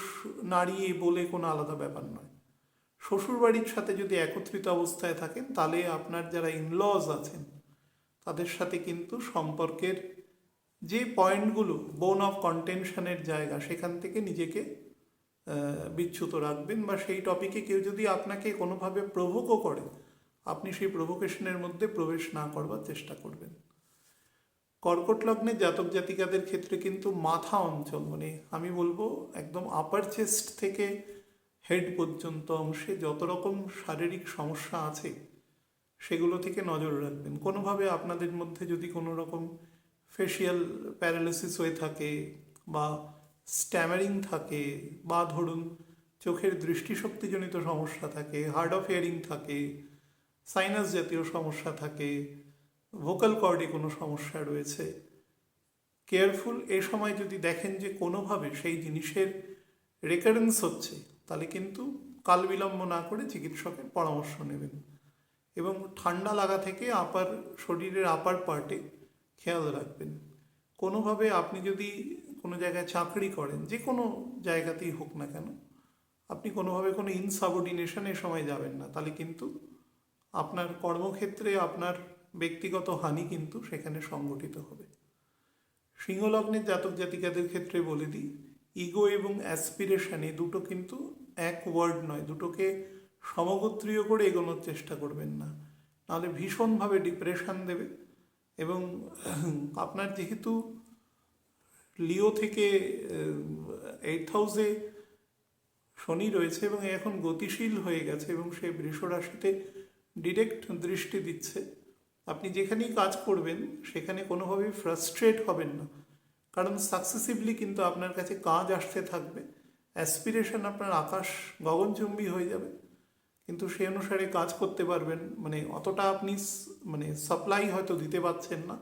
Speaker 1: নারী বলে কোনো আলাদা ব্যাপার নয়, শ্বশুর বাড়ির সাথে যদি একত্রিত অবস্থায় থাকেন, তাহলে আপনার যারা ইনলজ আছেন তাদের সাথে কিন্তু সম্পর্কের যে পয়েন্টগুলো বোন অফ কন্টেনশনের জায়গা, সেখান থেকে নিজেকে বিচ্যুত রাখবেন, বা সেই টপিকে কেউ যদি আপনাকে কোনোভাবে প্রভোকও করে, আপনি সেই প্রভোকেশনের মধ্যে প্রবেশ না করবার চেষ্টা করবেন। কর্কট লগ্নে জাতক জাতিকাদের ক্ষেত্রে কিন্তু মাথা অঞ্চল, মানে আমি বলবো একদম আপার চেস্ট থেকে হেড পর্যন্ত অংশে যত রকম শারীরিক সমস্যা আছে সেগুলো থেকে নজর রাখবেন। কোনোভাবে আপনাদের মধ্যে যদি কোনো রকম ফেশিয়াল প্যারালিসিস হয়ে থাকে, বা স্ট্যামারিং থাকে, বা ধরুন চোখের দৃষ্টিশক্তিজনিত সমস্যা থাকে, হার্ড অফ হিয়ারিং থাকে, সাইনাস জাতীয় সমস্যা থাকে, ভোকাল কর্ডে কোনো সমস্যা রয়েছে, কেয়ারফুল। এ সময় যদি দেখেন যে কোনোভাবে সেই জিনিসের রেকারেন্স হচ্ছে, তাহলে কিন্তু কাল বিলম্ব না করে চিকিৎসকের পরামর্শ নেবেন। এবং ঠান্ডা লাগা থেকে শরীরের আপার পার্টে খেয়াল রাখবেন। কোনোভাবে আপনি যদি কোনো জায়গায় চাকরি করেন, যে কোনো জায়গাতেই হোক না কেন, আপনি কোনোভাবে কোনো ইনসাবঅর্ডিনেশন সময় যাবেন না, তাহলে কিন্তু আপনার কর্মক্ষেত্রে আপনার ব্যক্তিগত হানি কিন্তু সেখানে সংগঠিত হবে। সিংহলগ্নের জাতক জাতিকাদের ক্ষেত্রে বলে দিই, ইগো এবং অ্যাসপিরেশন এই দুটো কিন্তু এক ওয়ার্ড নয়, দুটোকে সমগোত্রীয় করে এগোনোর চেষ্টা করবেন না, নাহলে ভীষণভাবে ডিপ্রেশন দেবে। এবং আপনার যেহেতু লিও থেকে 8th হাউসে শনি রয়েছে এবং এখন গতিশীল হয়ে গেছে এবং সে বৃষ রাশিতে ডিরেক্ট দৃষ্টি দিচ্ছে, আপনি যেখানেই কাজ করবেন সেখানে কোনোভাবেই ফ্রাস্ট্রেট হবেন না, কারণ সাকসেসিভলি কিন্তু আপনার কাছে কাজ আসতে থাকবে। অ্যাসপিরেশন আপনার আকাশ গগনচুম্বী হয়ে যাবে, কিন্তু সেই অনুসারে কাজ করতে পারবেন, মানে অতটা আপনি মানে সাপ্লাই হয়তো দিতে পারছেন না,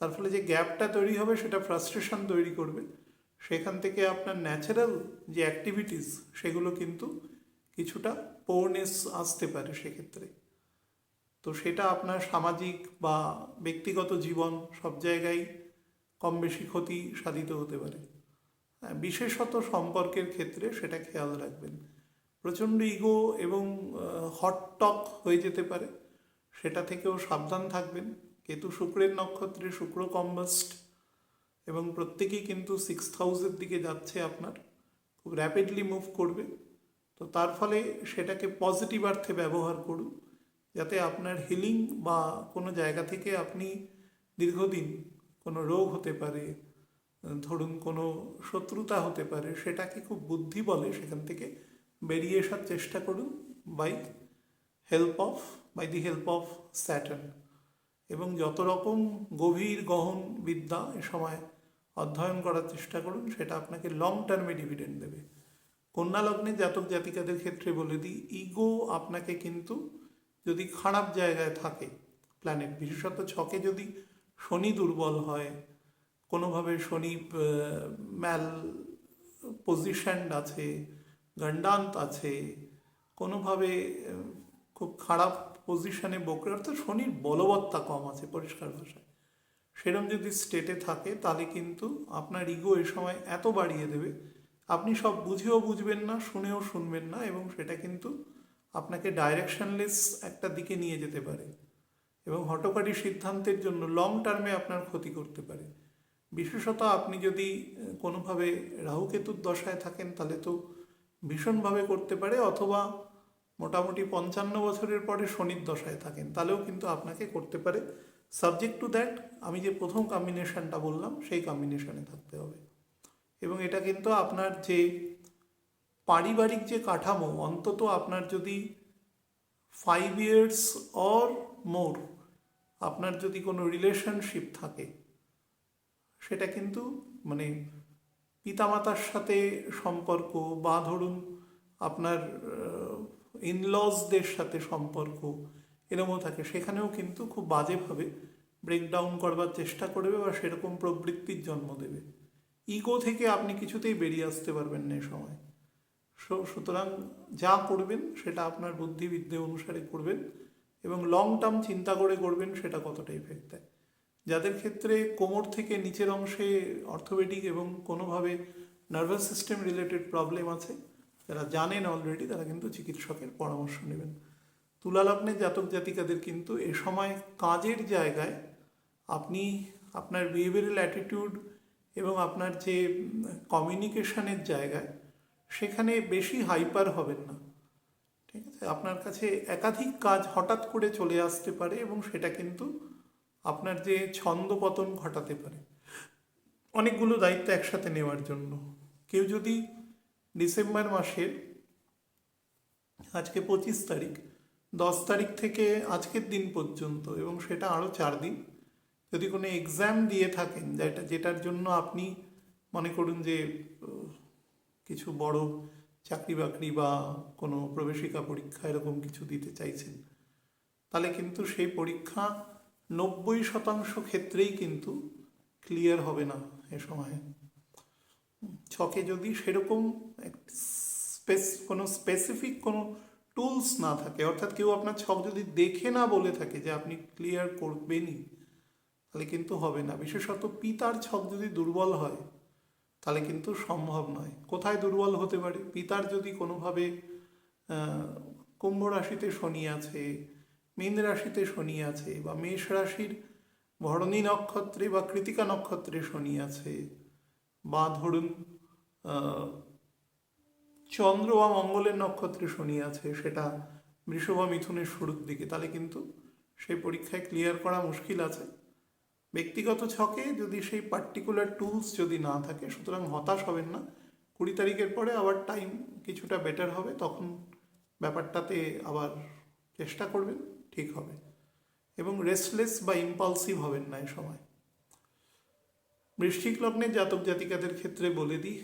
Speaker 1: তার ফলে যে গ্যাপটা তৈরি হবে সেটা ফ্রাস্ট্রেশন তৈরি করবে। সেখান থেকে আপনার ন্যাচারাল যে অ্যাক্টিভিটিস সেগুলো কিন্তু কিছুটা পোরনেস আসতে পারে সেক্ষেত্রে। তো সেটা আপনার সামাজিক বা ব্যক্তিগত জীবন সব জায়গায় কম বেশি ক্ষতি সাধিত হতে পারে। বিশেষত সম্পর্কের ক্ষেত্রে সেটা খেয়াল রাখবেন। প্রচণ্ড ইগো এবং হট টক হয়ে যেতে পারে, সেটা থেকেও সাবধান থাকবেন। কেতু শুক্রের নক্ষত্রে, শুক্র কম্বাস্ট, এবং প্রত্যেকেই কিন্তু 6th হাউসের দিকে যাচ্ছে, আপনার খুব র্যাপিডলি মুভ করবে। তো তার ফলে সেটাকে পজিটিভ অর্থে ব্যবহার করুন, যাতে আপনার হিলিং বা কোনো জায়গা থেকে আপনি দীর্ঘদিন কোনো রোগ হতে পারে, ধরুন কোনো শত্রুতা হতে পারে, সেটাকে খুব বুদ্ধি বলে সেখান থেকে বেরিয়ে আসার চেষ্টা করুন by the help of Saturn. এবং যত রকম গভীর গহন বিদ্যা এ সময় অধ্যয়ন করার চেষ্টা করুন, সেটা আপনাকে লং টার্মে ডিভিডেন্ড দেবে। কন্যা লগ্নে জাতক জাতিকাদের ক্ষেত্রে বলে দিই, ইগো আপনাকে কিন্তু যদি খারাপ জায়গায় থাকে প্ল্যানেট, বিশেষত ছকে যদি শনি দুর্বল হয়, কোনোভাবে শনি ম্যাল পজিশনড আছে, গণ্ডান্ত আছে, কোনোভাবে খুব খারাপ পজিশনে বকরে, অর্থাৎ শনির বলবত্তা কম আছে পরিষ্কার ভাষায়, সেরকম যদি স্টেটে থাকে, তাহলে কিন্তু আপনার ইগো এ সময় এত বাড়িয়ে দেবে, আপনি সব বুঝেও বুঝবেন না, শুনেও শুনবেন না, এবং সেটা কিন্তু আপনাকে ডাইরেকশনলেস একটা দিকে নিয়ে যেতে পারে এবং হঠকারী সিদ্ধান্তের জন্য লং টার্মে আপনার ক্ষতি করতে পারে। বিশেষত আপনি যদি কোনোভাবে রাহুকেতুর দশায় থাকেন, তাহলে তো ভীষণভাবে করতে পারে, অথবা মোটামুটি 55 বছরের পরে শনির দশায় থাকেন, তাহলেও কিন্তু আপনাকে করতে পারে। সাবজেক্ট টু দ্যাট, আমি যে প্রথম কম্বিনেশনটা বললাম সেই কম্বিনেশনে থাকতে হবে। এবং এটা কিন্তু আপনার যে পারিবারিক যে কাঠামো, অন্তত আপনার যদি 5 years অর মোর আপনার যদি কোনো রিলেশনশিপ থাকে, সেটা কিন্তু মানে পিতামাতার সাথে সম্পর্ক, বা ধরুন আপনার ইনলজদের সাথে সম্পর্ক এরকমও থাকে, সেখানেও কিন্তু খুব বাজেভাবে ব্রেকডাউন করবার চেষ্টা করবে বা সেরকম প্রবৃত্তির জন্ম দেবে। ইগো থেকে আপনি কিছুতেই বেরিয়ে আসতে পারবেন না এ সময়। সুতরাং যা করবেন সেটা আপনার বুদ্ধিবিদ্যে অনুসারে করবেন এবং লং টার্ম চিন্তা করে করবেন সেটা কতটা ইফেক্ট দেয়। যাদের ক্ষেত্রে কোমর থেকে নিচের অংশে অর্থোপেডিক এবং কোনোভাবে নার্ভাস সিস্টেম রিলেটেড প্রবলেম আছে, যারা জানেন অলরেডি, তারা কিন্তু চিকিৎসকের পরামর্শ নেবেন। তুলা লগ্নের জাতক জাতিকাদের কিন্তু এ সময় কাজের জায়গায় আপনি আপনার বিহেভিয়ারাল অ্যাটিটিউড এবং আপনার যে কমিউনিকেশনের জায়গায় সেখানে বেশি হাইপার হবেন না। ঠিক আছে, আপনার কাছে একাধিক কাজ হঠাৎ করে চলে আসতে পারে এবং সেটা কিন্তু আপনার যে ছন্দপতন ঘটাতে পারে অনেকগুলো দায়িত্ব একসাথে নেওয়ার জন্য। কেউ যদি ডিসেম্বর মাসের আজকে 25 তারিখ, 10 তারিখ থেকে আজকের দিন পর্যন্ত এবং সেটা আরও 4 দিন যদি কোনো এক্সাম দিয়ে থাকেন যেটার জন্য আপনি মনে করুন যে কিছু বড় চাকরি বাকরি বা কোনো প্রবেশিকা পরীক্ষা এরকম কিছু দিতে চাইছেন, তাহলে কিন্তু সেই পরীক্ষা 90% ক্ষেত্রেই কিন্তু ক্লিয়ার হবে না এ সময়। ছকে যদি সেরকম কোনো স্পেসিফিক কোনো টুলস না থাকে, অর্থাৎ কেউ আপনার ছক যদি দেখে না বলে থাকে যে আপনি ক্লিয়ার করবেনই, তাহলে কিন্তু হবে না। বিশেষত পিতার ছক যদি দুর্বল হয় তাহলে কিন্তু সম্ভব নয়। কোথায় দুর্বল হতে পারে? পিতার যদি কোনোভাবে কুম্ভ রাশিতে শনি আছে, মীন রাশিতে শনি আছে, বা মেষ রাশির ভরণী নক্ষত্রে বা কৃতিকা নক্ষত্রে শনি আছে, বা ধরুন চন্দ্র বা মঙ্গলের নক্ষত্রে শনি আছে, সেটা বৃষ বা মিথুনের শুরুর দিকে, তাহলে কিন্তু সেই পরীক্ষায় ক্লিয়ার করা মুশকিল আছে। ব্যক্তিগত ছকে যদি সেই পার্টিকুলার টুলস যদি না থাকে, সুতরাং হতাশ হবেন না। 20 তারিখের পরে আবার টাইম কিছুটা বেটার হবে, তখন ব্যাপারটাতে আবার চেষ্টা করবেন, ঠিক হবে। এবং রেস্টলেস বা ইম্পালসিভ হবেন না এ সময়। বৃশ্চিক লগ্নের জাতক জাতিকাদের ক্ষেত্রে বলে দিই,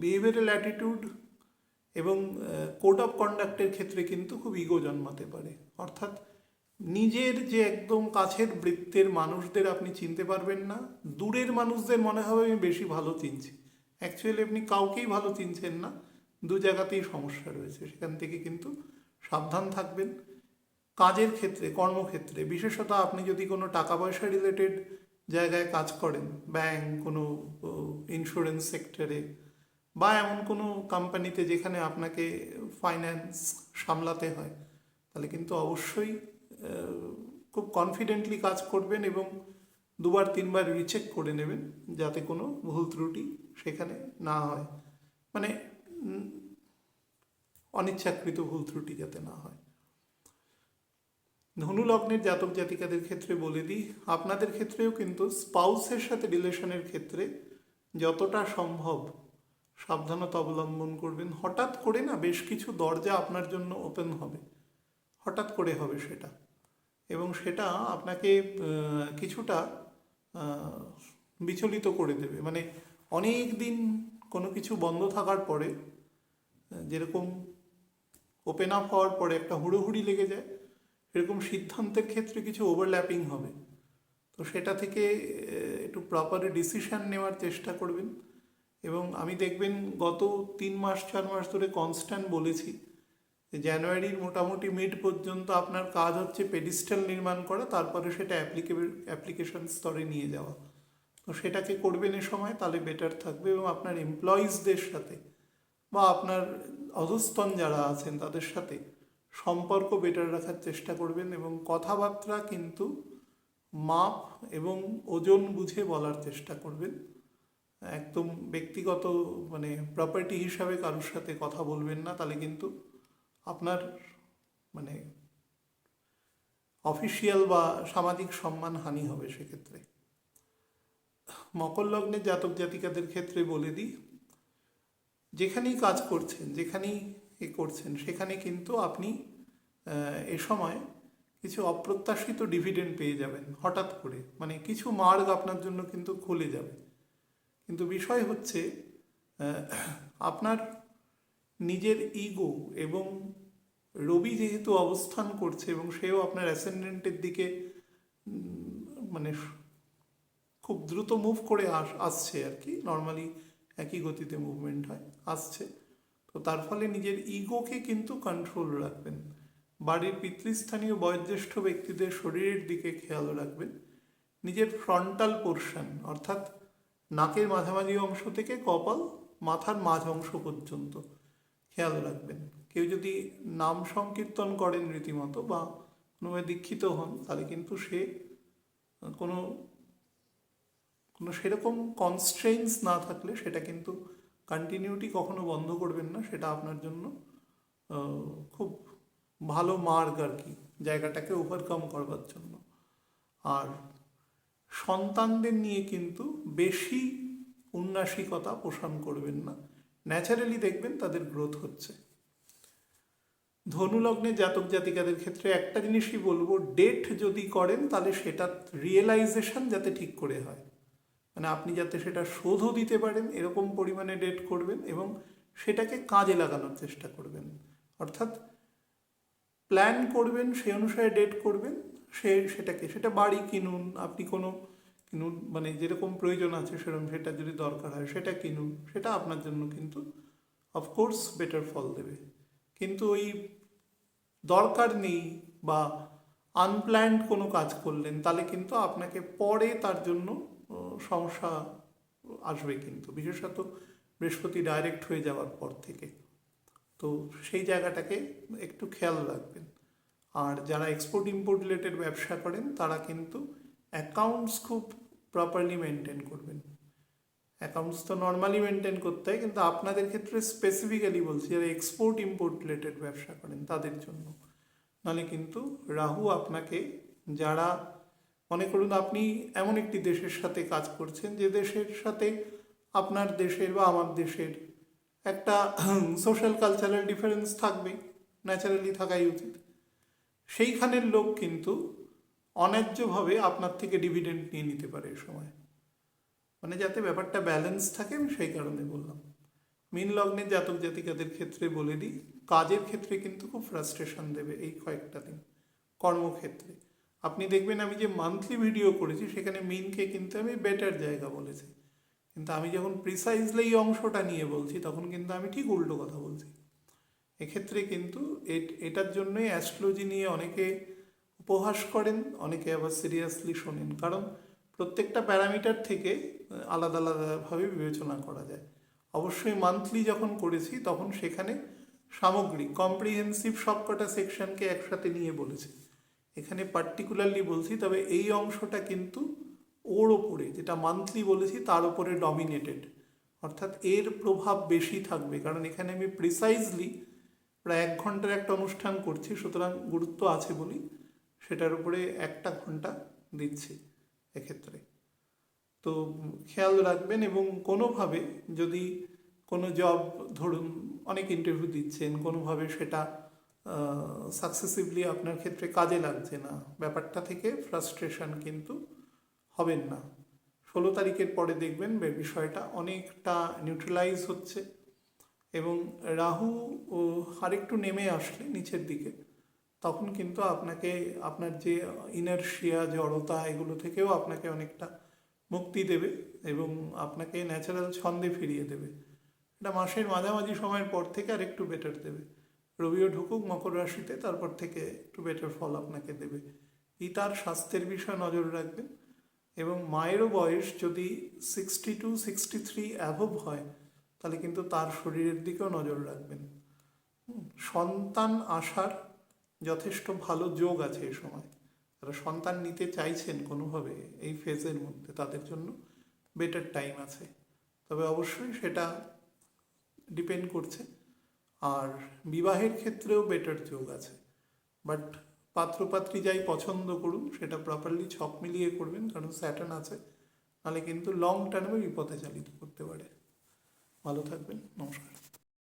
Speaker 1: বিহেভিয়ারাল অ্যাটিটিউড এবং কোড অফ কন্ডাক্টের ক্ষেত্রে কিন্তু খুব ইগো জন্মাতে পারে। অর্থাৎ নিজের যে একদম কাছের বৃত্তের মানুষদের আপনি চিনতে পারবেন না, দূরের মানুষদের মনে হবে আমি বেশি ভালো চিনছি, অ্যাকচুয়ালি আপনি কাউকেই ভালো চিনছেন না। দু জায়গাতেই সমস্যা রয়েছে, সেখান থেকে কিন্তু সাবধান থাকবেন। কাজের ক্ষেত্রে, কর্মক্ষেত্রে, বিশেষত আপনি যদি কোনো টাকা পয়সা রিলেটেড জায়গায় কাজ করেন, ব্যাংক, কোনো ইন্স্যুরেন্স সেক্টরে, বা এমন কোনো কোম্পানিতে যেখানে আপনাকে ফাইন্যান্স সামলাতে হয়, তাহলে কিন্তু অবশ্যই খুব কনফিডেন্টলি কাজ করবেন এবং 2-3বার রিচেক করে নেবেন যাতে কোনো ভুল ত্রুটি সেখানে না হয়, মানে অনিচ্ছাকৃত ভুল ত্রুটি যাতে না হয়। ধনু লগ্নের জাতক জাতিকাদের ক্ষেত্রে বলে দিই, আপনাদের ক্ষেত্রেও কিন্তু স্পাউসের সাথে রিলেশনের ক্ষেত্রে যতটা সম্ভব সাবধানতা অবলম্বন করবেন। হঠাৎ করে না বেশ কিছু দরজা আপনার জন্য ওপেন হবে, হঠাৎ করে হবে সেটা, এবং সেটা আপনাকে কিছুটা বিচলিত করে দেবে। মানে অনেক দিন কোনো কিছু বন্ধ থাকার পরে যেরকম ওপেন আপ হওয়ার পরে একটা হুড়োহুড়ি লেগে যায়, এরকম সিদ্ধান্তের ক্ষেত্রে কিছু ওভারল্যাপিং হবে। তো সেটা থেকে একটু প্রপার ডিসিশান নেওয়ার চেষ্টা করবেন। এবং আমি দেখবেন গত 3-4 মাস ধরে কনস্ট্যান্ট বলেছি যে জানুয়ারির মোটামুটি মিড পর্যন্ত আপনার কাজ হচ্ছে পেডিস্টাল নির্মাণ করা, তারপরে সেটা অ্যাপ্লিকেশন স্তরে নিয়ে যাওয়া। তো সেটাকে করবেন এ সময়, তাহলে বেটার থাকবে। এবং আপনার এমপ্লয়িজদের সাথে বা আপনার অধস্তন যারা আছেন তাদের সাথে সম্পর্ক বেটার রাখার চেষ্টা করবেন, এবং কথাবার্তা কিন্তু মাপ এবং ওজন বুঝে বলার চেষ্টা করবেন। একদম ব্যক্তিগত মানে প্রপার্টি হিসাবে কারোর সাথে কথা বলবেন না, তাহলে কিন্তু আপনার মানে অফিসিয়াল বা সামাজিক সম্মান হানি হবে সেক্ষেত্রে। মকর লগ্নের জাতক জাতিকাদের ক্ষেত্রে বলে দিই, যেখানেই কাজ করছেন, যেখানেই করছেন, সেখানে কিন্তু আপনি এ সময় কিছু অপ্রত্যাশিত ডিভিডেন্ড পেয়ে যাবেন হঠাৎ করে, মানে কিছু মার্গ আপনার জন্য কিন্তু খুলে যাবে। কিন্তু বিষয় হচ্ছে আপনার নিজের ইগো, এবং রবি যেহেতু অবস্থান করছে এবং সেও আপনার অ্যাসেন্ডেন্টের দিকে মানে খুব দ্রুত মুভ করে আসছে আর কি, নর্মালি একই গতিতে মুভমেন্ট হয়, আসছে। তো তার ফলে নিজের ইগোকে কিন্তু কন্ট্রোল রাখবেন। বাড়ির পিতৃস্থানীয় বয়োজ্যেষ্ঠ ব্যক্তিদের শরীরের দিকে খেয়াল রাখবেন। নিজের ফ্রন্টাল পোর্শন, অর্থাৎ নাকের মাঝামাঝি অংশ থেকে কপাল, মাথার মাঝ অংশ পর্যন্ত খেয়াল রাখবেন। কেউ যদি নাম সংকীর্তন করেন রীতিমতো বা কোনোভাবে দীক্ষিত হন, তাহলে কিন্তু সে কোনো কোনো সেরকম কনস্ট্রেইনস না থাকলে সেটা কিন্তু কন্টিনিউটি কখনো বন্ধ করবেন না, সেটা আপনার জন্য খুব ভালো মার্গ আর কি, জায়গাটাকে ওভারকাম করবার জন্য। আর সন্তানদের নিয়ে কিন্তু বেশি উন্নাসিকতা পোষণ করবেন না, ন্যাচারালি দেখবেন তাদের গ্রোথ হচ্ছে। ধনু লগ্নে জাতক জাতিকাদের ক্ষেত্রে একটা জিনিসই বলবো, ডেট যদি করেন তাহলে সেটা রিয়েলাইজেশন যাতে ঠিক করে হয়, মানে আপনি যাতে সেটা শোধও দিতে পারেন এরকম পরিমাণে ডেট করবেন এবং সেটাকে কাজে লাগানোর চেষ্টা করবেন। অর্থাৎ প্ল্যান করবেন, সেই অনুসারে ডেট করবেন, সেটা বাড়ি কিনুন, আপনি কোনো কিনুন, মানে যেরকম প্রয়োজন আছে সেরকম, সেটা যদি দরকার হয় সেটা কিনুন, সেটা আপনার জন্য কিন্তু অফকোর্স বেটার ফল দেবে। কিন্তু ওই দরকার নেই বা আনপ্ল্যান্ড কোনো কাজ করলেন তাহলে কিন্তু আপনাকে পরে তার জন্য সমস্যা আসবে কিন্তু, বিশেষত বৃহস্পতি ডাইরেক্ট হয়ে যাওয়ার পর থেকে। তো সেই জায়গাটাকে একটু খেয়াল রাখবেন। আর যারা এক্সপোর্ট ইম্পোর্ট রিলেটেড ব্যবসা করেন তারা কিন্তু অ্যাকাউন্টস খুব প্রপারলি মেনটেন করবেন। অ্যাকাউন্টস তো নর্মালি মেনটেন করতে হয়, কিন্তু আপনাদের ক্ষেত্রে স্পেসিফিক্যালি বলছি যারা এক্সপোর্ট ইম্পোর্ট রিলেটেড ব্যবসা করেন তাদের জন্য। নাহলে কিন্তু রাহু আপনাকে, যারা মনে করুন আপনি এমন একটি দেশের সাথে কাজ করছেন যে দেশের সাথে আপনার দেশের বা আমার দেশের একটা সোশ্যাল কালচারাল ডিফারেন্স থাকবেই, ন্যাচারালি থাকাই উচিত, সেইখানের লোক কিন্তু অন্যায্যভাবে আপনার থেকে ডিভিডেন্ড নিয়ে নিতে পারে এ সময়, মানে যাতে ব্যাপারটা ব্যালেন্স থাকে, আমি সেই কারণে বললাম। মীন লগ্নের জাতক জাতিকাদের ক্ষেত্রে বলে দিই, কাজের ক্ষেত্রে কিন্তু খুব ফ্রাস্ট্রেশন দেবে এই কয়েকটা দিন। কর্মক্ষেত্রে আপনি দেখবেন আমি যে মান্থলি ভিডিও করেছি সেখানে মিনকে কিন্তু আমি বেটার জায়গা বলেছি, কিন্তু আমি যখন প্রিসাইজলি এই অংশটা নিয়ে বলছি তখন কিন্তু আমি ঠিক উল্টো কথা বলছি। এক্ষেত্রে কিন্তু এটার জন্যই অ্যাস্ট্রোলজি নিয়ে অনেকে উপহাস করেন, অনেকে আবার সিরিয়াসলি শোনেন, কারণ প্রত্যেকটা প্যারামিটার থেকে আলাদা আলাদাভাবে বিবেচনা করা যায়। অবশ্যই মান্থলি যখন করেছি তখন সেখানে সামগ্রিক কম্প্রিহেন্সিভ সবকটা সেকশনকে একসাথে নিয়ে বলেছি, এখানে পার্টিকুলারলি বলছি, তবে এই অংশটা কিন্তু ওর ওপরে যেটা মান্থলি বলেছি তার উপরে ডমিনেটেড, অর্থাৎ এর প্রভাব বেশি থাকবে, কারণ এখানে আমি প্রিসাইজলি প্রায় 1 ঘন্টার একটা অনুষ্ঠান করছি, সুতরাং গুরুত্ব আছে বলি সেটার উপরে 1টা ঘন্টা দিচ্ছি এক্ষেত্রে। তো খেয়াল রাখবেন, এবং কোনোভাবে যদি কোনো জব, ধরুন অনেক ইন্টারভিউ দিচ্ছেন, কোনোভাবে সেটা সাকসেসিভলি আপনার ক্ষেত্রে কাজে লাগছে না, ব্যাপারটা থেকে ফ্রাস্ট্রেশন কিন্তু হবেন না। 16 তারিখের পরে দেখবেন বিষয়টা অনেকটা নিউট্রালাইজ হচ্ছে, এবং রাহু ও আরেকটু নেমে আসলে নিচের দিকে তখন কিন্তু আপনাকে আপনার যে ইনারশিয়া, জড়তা, এগুলো থেকেও আপনাকে অনেকটা মুক্তি দেবে এবং আপনাকে ন্যাচারাল ছন্দে ফিরিয়ে দেবে। এটা মাসের মাঝামাঝি সময়ের পর থেকে আর একটু বেটার দেবে। রবিও ঢুকুক মকর রাশিতে, তারপর থেকে একটু বেটার ফল আপনাকে দেবে। তার স্বাস্থ্যের বিষয়ে নজর রাখবেন, এবং মায়েরও বয়স যদি 62-63 অ্যাভব হয় তাহলে কিন্তু তার শরীরের দিকেও নজর রাখবেন। সন্তান আসার যথেষ্ট ভালো যোগ আছে এই সময়, যারা সন্তান নিতে চাইছেন কোনোভাবে এই ফেজের মধ্যে তাদের জন্য বেটার টাইম আছে, তবে অবশ্যই সেটা ডিপেন্ড করছে। আর বিবাহের ক্ষেত্রেও বেটার যোগ আছে, বাট পাত্রপাত্রী যাই পছন্দ করুন সেটা প্রপারলি ছক মিলিয়ে করবেন, কারণ স্যাটার্ন আছে, নাহলে কিন্তু লং টার্মে বিপদে চালিত করতে পারে। ভালো থাকবেন, নমস্কার।